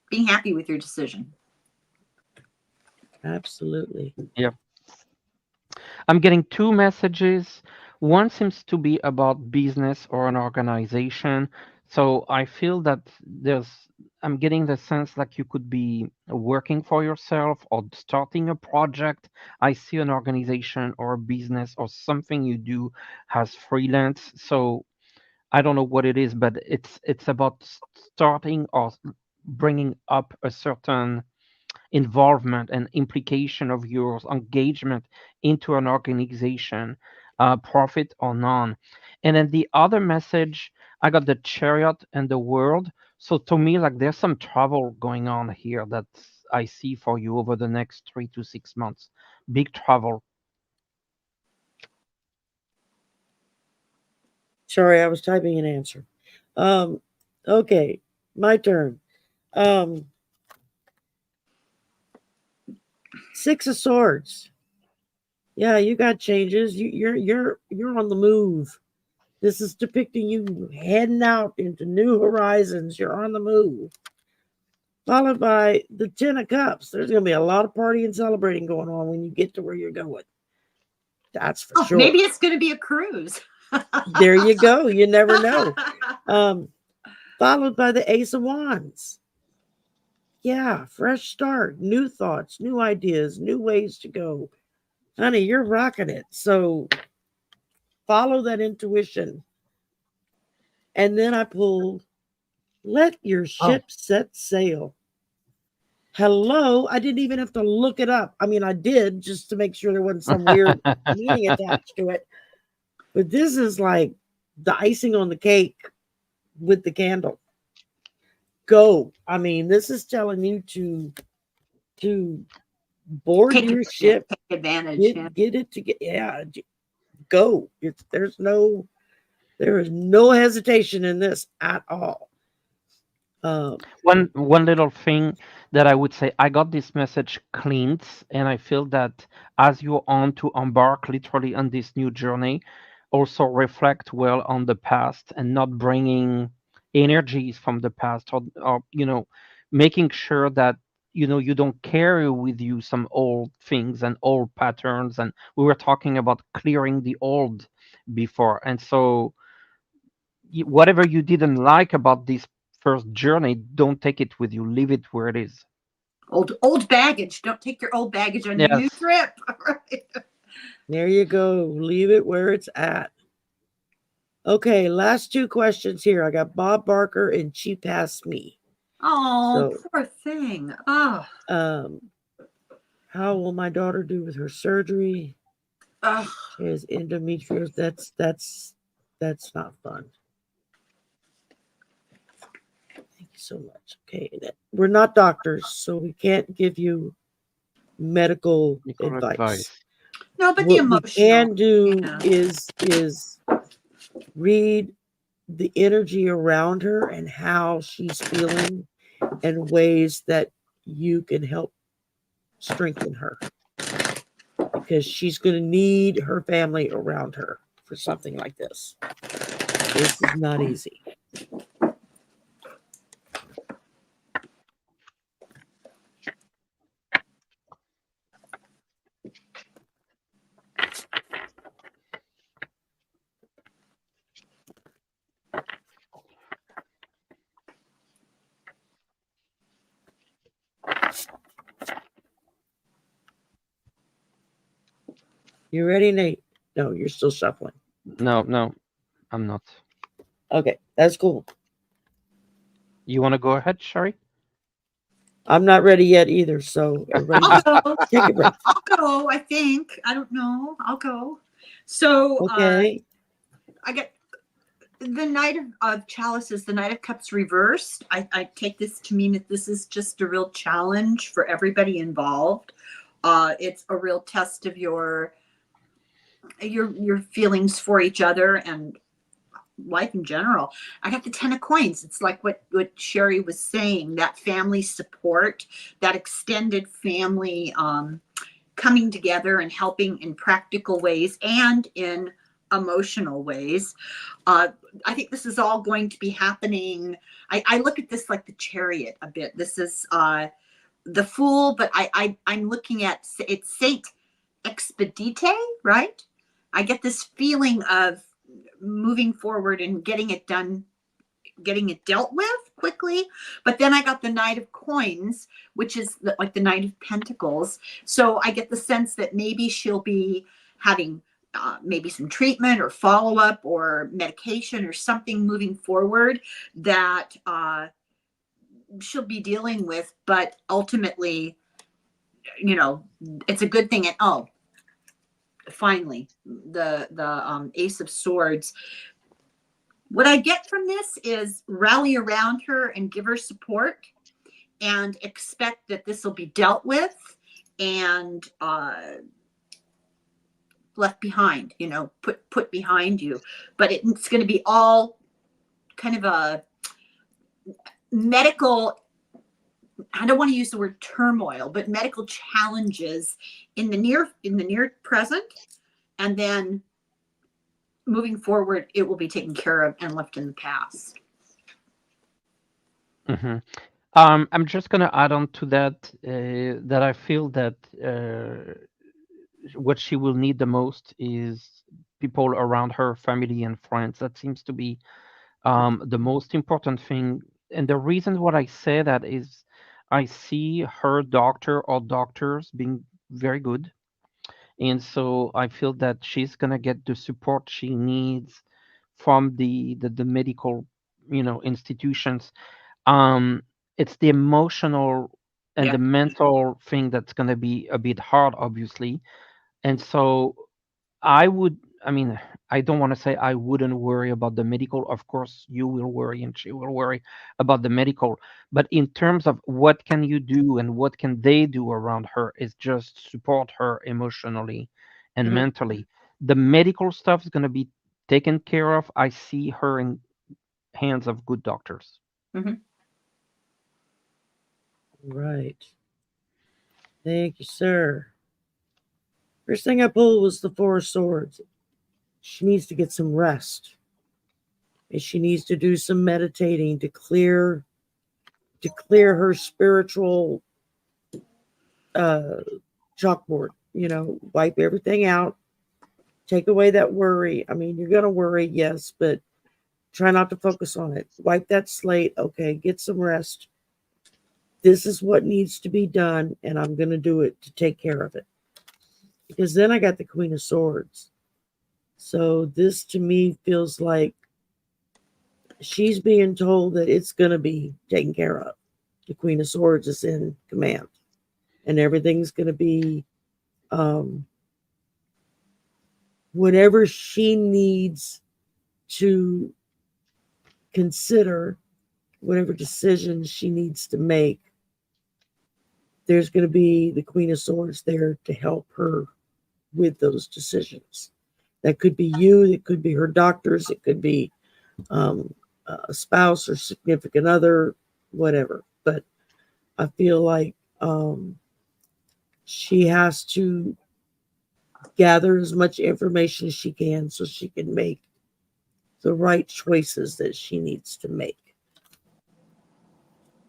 Speaker 3: being happy with your decision.
Speaker 1: Absolutely.
Speaker 2: Yeah. I'm getting 2 messages. One seems to be about business or an organization. So I feel that I'm getting the sense like you could be working for yourself or starting a project. I see an organization or a business or something you do as freelance. So I don't know what it is, but it's about starting or bringing up a certain involvement and implication of your engagement into an organization, profit or none. And then the other message, I got the Chariot and the World. So to me, like there's some travel going on here that I see for you over the next 3 to 6 months. Big travel.
Speaker 1: Sorry, I was typing an answer. Okay, my turn. Six of Swords. Yeah, you got changes. You're on the move. This is depicting you heading out into new horizons. You're on the move. Followed by the 10 of Cups. There's going to be a lot of partying and celebrating going on when you get to where you're going. That's for sure.
Speaker 3: Maybe it's going to be a cruise.
Speaker 1: There you go. You never know. Followed by the Ace of Wands. Yeah, fresh start, new thoughts, new ideas, new ways to go. Honey, you're rocking it. So follow that intuition. And then I pulled, let your ship set sail. Hello. I didn't even have to look it up. I mean, I did just to make sure there wasn't some weird meaning attached to it. But this is like the icing on the cake with the candle. Go. I mean, this is telling you to board your ship,
Speaker 3: take advantage,
Speaker 1: get it to get, go. There is no hesitation in this at all.
Speaker 2: One little thing that I would say, I got this message cleaned, and I feel that as you're on to embark literally on this new journey, also reflect well on the past and not bringing energies from the past, or making sure that you don't carry with you some old things and old patterns. And we were talking about clearing the old before, and so whatever you didn't like about this first journey, don't take it with you. Leave it where it is.
Speaker 3: Old baggage. Don't take your old baggage on your new trip.
Speaker 1: There you go. Leave it where it's at. Okay, last two questions here. I got Bob Barker and She Passed Me.
Speaker 3: Oh, so, poor thing. Oh.
Speaker 1: How will my daughter do with her surgery? She has endometriosis. That's not fun. Thank you so much. Okay, we're not doctors, so we can't give you medical advice.
Speaker 3: No, but
Speaker 1: what
Speaker 3: the emotional.
Speaker 1: we can do is read the energy around her and how she's feeling and ways that you can help strengthen her, because she's going to need her family around her for something like this. This is not easy. You ready, Nate? No, you're still shuffling.
Speaker 2: No, I'm not.
Speaker 1: Okay, that's cool.
Speaker 2: You want to go ahead, Sherry?
Speaker 1: I'm not ready yet either, so everybody take a breath.
Speaker 3: I'll go, I think. I don't know. I'll go. So
Speaker 1: okay.
Speaker 3: I get the Knight of Chalices, the Knight of Cups reversed. I take this to mean that this is just a real challenge for everybody involved. It's a real test of your feelings for each other and life in general. I got the 10 of Coins. It's like what Sherry was saying, that family support, that extended family coming together and helping in practical ways and in emotional ways. I think this is all going to be happening. I look at this like the Chariot a bit. This is the Fool, but I'm looking at, it's Saint Expedite, right? I get this feeling of moving forward and getting it done, getting it dealt with quickly. But then I got the Knight of Coins, which is like the Knight of Pentacles. So I get the sense that maybe she'll be having maybe some treatment or follow-up or medication or something moving forward that she'll be dealing with, but ultimately, you know, it's a good thing. And oh, finally, the Ace of Swords. What I get from this is rally around her and give her support, and expect that this will be dealt with and left behind, you know, put behind you. But it's going to be all kind of a medical, I don't want to use the word turmoil, but medical challenges in the near present, and then moving forward, it will be taken care of and left in the past.
Speaker 2: Mm-hmm. I'm just going to add on to that, that I feel that what she will need the most is people around her, family and friends. That seems to be the most important thing. And the reason why I say that is I see her doctor or doctors being very good. And so I feel that she's going to get the support she needs from the medical, institutions. It's the emotional and the mental thing that's going to be a bit hard, obviously. And so I don't want to say I wouldn't worry about the medical. Of course, you will worry and she will worry about the medical. But in terms of what can you do and what can they do around her is just support her emotionally and mentally. The medical stuff is going to be taken care of. I see her in hands of good doctors.
Speaker 1: Right. Thank you, sir. First thing I pulled was the Four of Swords. She needs to get some rest. And she needs to do some meditating to clear her spiritual chalkboard. Wipe everything out. Take away that worry. I mean, you're going to worry, yes, but try not to focus on it. Wipe that slate. Okay, get some rest. This is what needs to be done, and I'm going to do it to take care of it. Because then I got the Queen of Swords. So this to me feels like she's being told that it's going to be taken care of. The Queen of Swords is in command. And everything's going to be whatever she needs to consider, whatever decisions she needs to make. There's going to be the Queen of Swords there to help her with those decisions. That could be you, it could be her doctors, it could be a spouse or significant other, whatever. But I feel like she has to gather as much information as she can so she can make the right choices that she needs to make.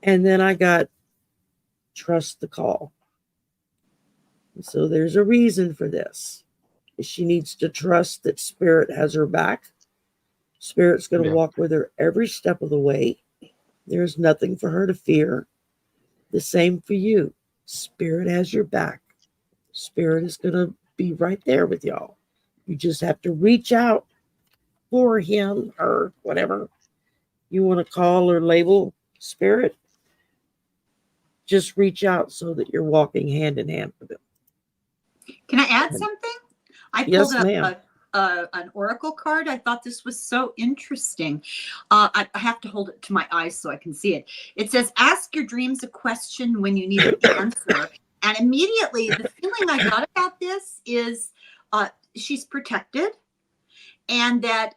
Speaker 1: And then I got trust the call. And so there's a reason for this. She needs to trust that Spirit has her back. Spirit's going to walk with her every step of the way. There's nothing for her to fear. The same for you. Spirit has your back. Spirit is going to be right there with y'all. You just have to reach out for him or whatever you want to call or label Spirit. Just reach out so that you're walking hand in hand with him.
Speaker 3: Can I add something? I pulled up an oracle card. I thought this was so interesting. I have to hold it to my eyes so I can see it. It says, ask your dreams a question when you need an answer. And immediately the feeling I got about this is she's protected, and that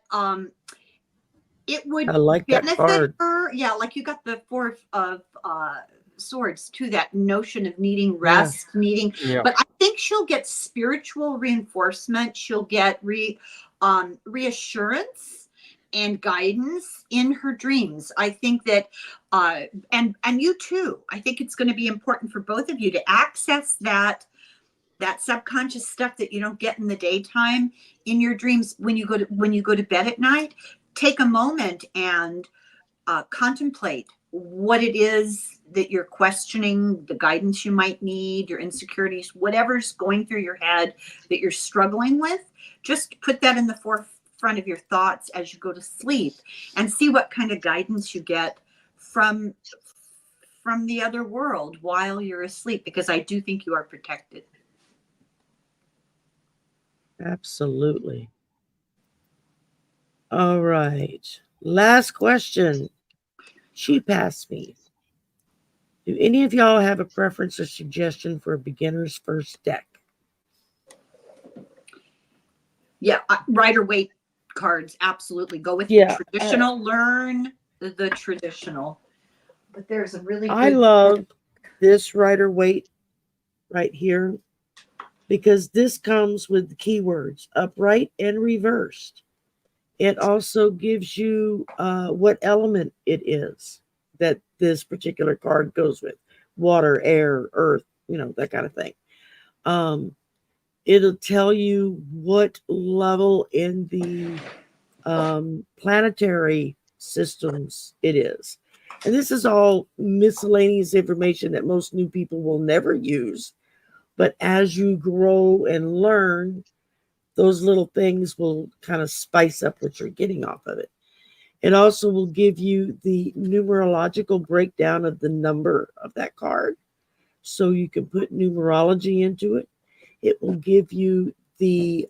Speaker 3: it would benefit her. Yeah, like you got the Four of Swords to that notion of needing rest, but I think she'll get spiritual reinforcement. She'll get reassurance and guidance in her dreams. I think that and you too, I think it's going to be important for both of you to access that subconscious stuff that you don't get in the daytime in your dreams. When you go to bed at night, take a moment and contemplate what it is that you're questioning, the guidance you might need, your insecurities, whatever's going through your head that you're struggling with. Just put that in the forefront of your thoughts as you go to sleep, and see what kind of guidance you get from from the other world while you're asleep, because I do think you are protected.
Speaker 1: Absolutely. All right. Last question. She passed me. Do any of y'all have a preference or suggestion for a beginner's first deck?
Speaker 3: Yeah, Rider-Waite cards, absolutely. Go with the traditional. Learn the traditional. But there's a really good...
Speaker 1: I love this Rider-Waite right here, because this comes with the keywords upright and reversed. It also gives you what element it is that this particular card goes with: water, air, earth, that kind of thing. It'll tell you what level in the planetary systems it is. And this is all miscellaneous information that most new people will never use. But as you grow and learn, those little things will kind of spice up what you're getting off of it. It also will give you the numerological breakdown of the number of that card, so you can put numerology into it. It will give you the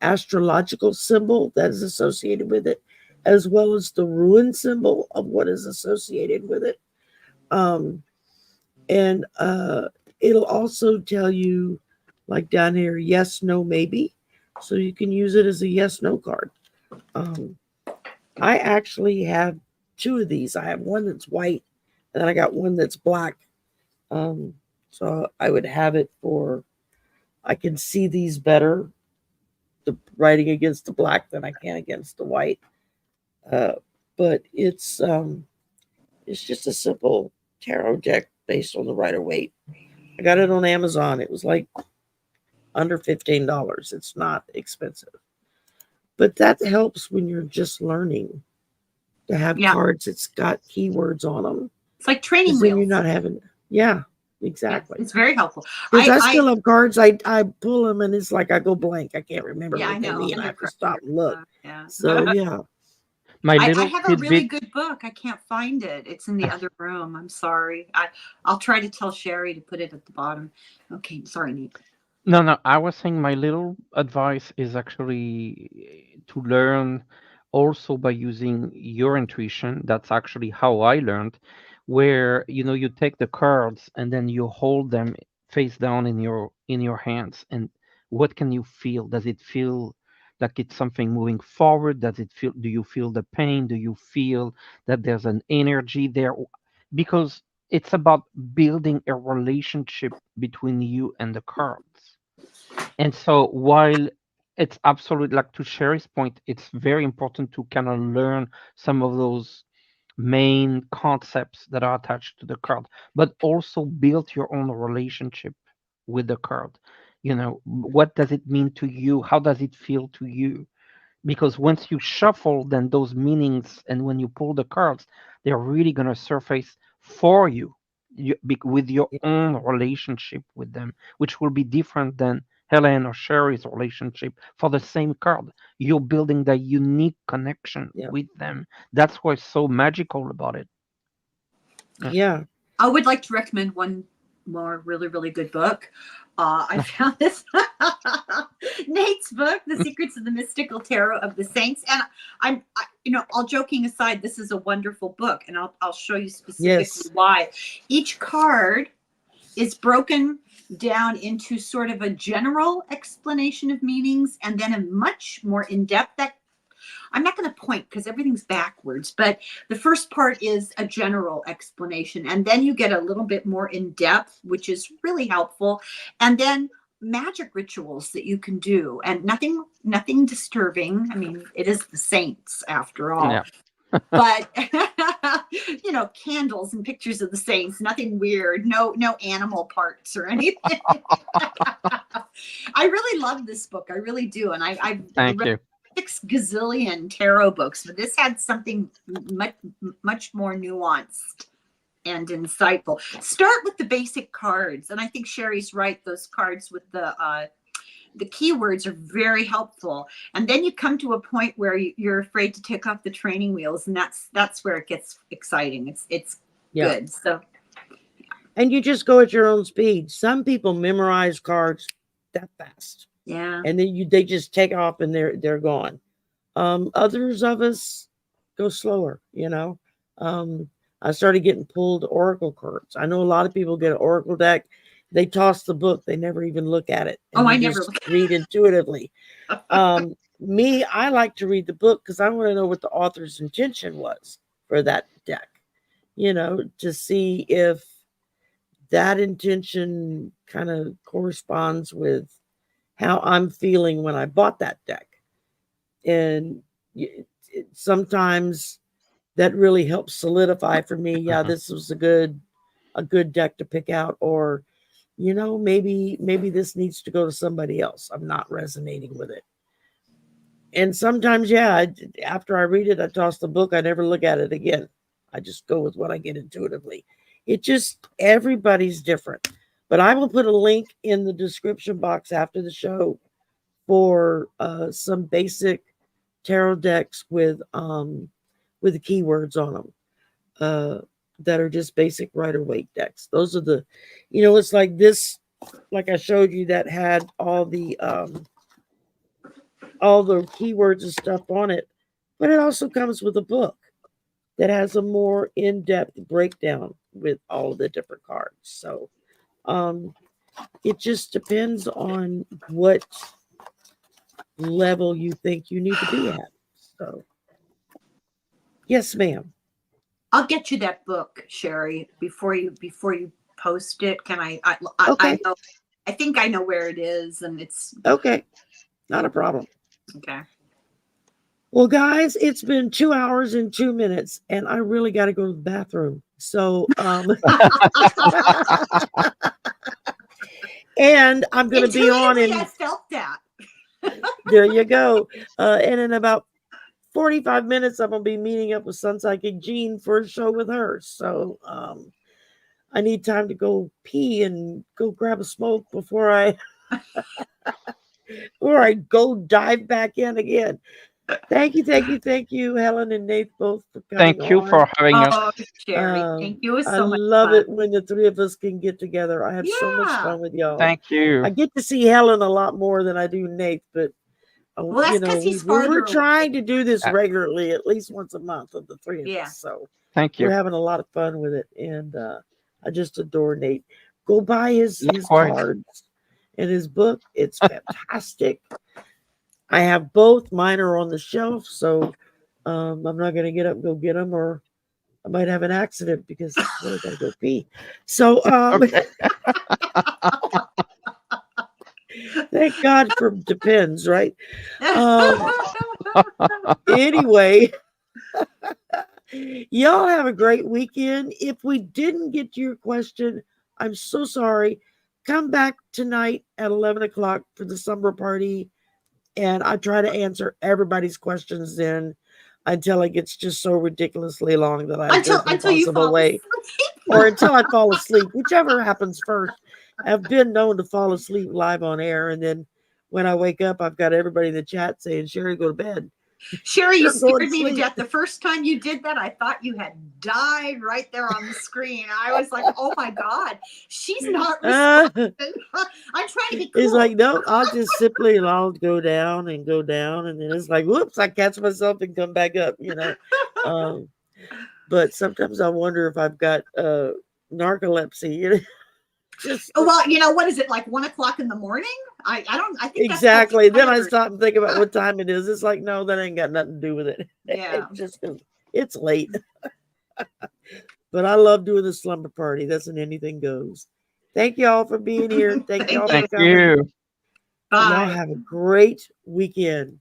Speaker 1: astrological symbol that is associated with it, as well as the ruin symbol of what is associated with it. It'll also tell you, like down here, yes, no, maybe. So you can use it as a yes, no card. I actually have two of these. I have one that's white, and then I got one that's black. So I would have it for, I can see these better, the writing against the black than I can against the white. But it's just a simple tarot deck based on the Rider-Waite. I got it on Amazon. It was like under $15. It's not expensive. But that helps when you're just learning to have cards that's got keywords on them.
Speaker 3: It's like training wheels.
Speaker 1: You're not having, exactly.
Speaker 3: It's very helpful.
Speaker 1: Because I still have cards, I pull them and it's like I go blank. I can't remember what they mean. I have to stop and look. So, yeah.
Speaker 3: I have a really good book. I can't find it. It's in the other room. I'm sorry. I'll try to tell Sherry to put it at the bottom. Okay. Sorry, Nate.
Speaker 2: No. I was saying my little advice is actually to learn also by using your intuition. That's actually how I learned, where you take the cards and then you hold them face down in your hands, and what can you feel? Does it feel like it's something moving forward? Do you feel the pain? Do you feel that there's an energy there? Because it's about building a relationship between you and the cards. And so while it's absolutely, like to Sherry's point, it's very important to kind of learn some of those main concepts that are attached to the card, but also build your own relationship with the card. What does it mean to you? How does it feel to you? Because once you shuffle, then those meanings, and when you pull the cards, they're really going to surface for you, with your own relationship with them, which will be different than Helen or Sherry's relationship for the same card. You're building that unique connection with them. That's what's so magical about it.
Speaker 1: Yeah.
Speaker 3: I would like to recommend one more really, really good book. I found this Nate's book, The Secrets of the Mystical Tarot of the Saints. And all joking aside, this is a wonderful book, and I'll show you specifically why. Each card is broken down into sort of a general explanation of meanings, and then a much more in-depth. I'm not going to point because everything's backwards, but the first part is a general explanation, and then you get a little bit more in depth, which is really helpful. And then magic rituals that you can do, and nothing disturbing. I mean, it is the saints after all. Yeah. But candles and pictures of the saints, nothing weird, no animal parts or anything. I really love this book. I really do. And I've read 6 gazillion tarot books, but this had something much more nuanced and insightful. Start with the basic cards. And I think Sherry's right. Those cards with the the keywords are very helpful. And then you come to a point where you're afraid to take off the training wheels, and that's where it gets exciting. It's good. So,
Speaker 1: and you just go at your own speed. Some people memorize cards that fast.
Speaker 3: Yeah.
Speaker 1: And then they just take off and they're gone. Others of us go slower, you know. I started getting pulled Oracle cards. I know a lot of people get an Oracle deck. They toss the book. They never even look at it.
Speaker 3: Oh, I never
Speaker 1: read intuitively. Me, I like to read the book because I want to know what the author's intention was for that deck, you know, to see if that intention kind of corresponds with how I'm feeling when I bought that deck. And sometimes that really helps solidify for me, yeah, this was a good deck to pick out, or, you know, maybe this needs to go to somebody else. I'm not resonating with it. And sometimes, yeah, after I read it, I toss the book. I never look at it again. I just go with what I get intuitively. It just, everybody's different. But I will put a link in the description box after the show for some basic tarot decks with the keywords on them that are just basic Rider-Waite decks. Those are the, you know, it's like this, like I showed you, that had all the keywords and stuff on it, but it also comes with a book that has a more in-depth breakdown with all the different cards. So it just depends on what level you think you need to be at. So yes, ma'am.
Speaker 3: I'll get you that book, Sherry, before you post it. Can I
Speaker 1: Okay.
Speaker 3: I think I know where it is, and it's
Speaker 1: okay. Not a problem.
Speaker 3: Okay.
Speaker 1: Well, guys, it's been 2 hours and 2 minutes, and I really got to go to the bathroom. So and I'm going to be on in.
Speaker 3: I felt that.
Speaker 1: There you go. And in about 45 minutes, I'm going to be meeting up with Sun Psychic Jean for a show with her. So I need time to go pee and go grab a smoke before I go dive back in again. Thank you, Helen and Nathe, both for coming.
Speaker 2: Thank you for having us.
Speaker 3: Sherry, thank you. It was so much fun.
Speaker 1: I love it when the three of us can get together. I have so much fun with y'all.
Speaker 2: Thank you.
Speaker 1: I get to see Helen a lot more than I do Nathe, but
Speaker 3: well, that's because he's farther.
Speaker 1: We're trying to do this regularly, at least once a month, of the three of us. So
Speaker 2: thank you.
Speaker 1: We're having a lot of fun with it, and I just adore Nate. Go buy his cards and his book. It's fantastic. I have both. Mine are on the shelf, so I'm not going to get up and go get them, or I might have an accident because I really got to go pee. So thank God for depends, right? Anyway, y'all have a great weekend. If we didn't get to your question, I'm so sorry. Come back tonight at 11 o'clock for the slumber party, and I try to answer everybody's questions then until it gets just so ridiculously long that I
Speaker 3: until you fall away,
Speaker 1: or until I fall asleep, whichever happens first. I've been known to fall asleep live on air, and then when I wake up, I've got everybody in the chat saying, "Sherry, go to bed."
Speaker 3: Sherry, you scared me to death. The first time you did that, I thought you had died right there on the screen. I was like, "Oh my God, she's not responding." I'm trying to be cool.
Speaker 1: It's like, no, I'll just simply I'll go down, and then it's like, whoops, I catch myself and come back up, you know. But sometimes I wonder if I've got narcolepsy, you know.
Speaker 3: Well, you know, what is it, like 1 o'clock in the morning? I think
Speaker 1: exactly. Then I stop and think about what time it is. It's like, no, that ain't got nothing to do with it.
Speaker 3: Yeah.
Speaker 1: It's late. But I love doing the slumber party. That's when anything goes. Thank you all for being here. Thank you all for coming.
Speaker 2: You.
Speaker 3: Bye.
Speaker 1: Y'all have a great weekend.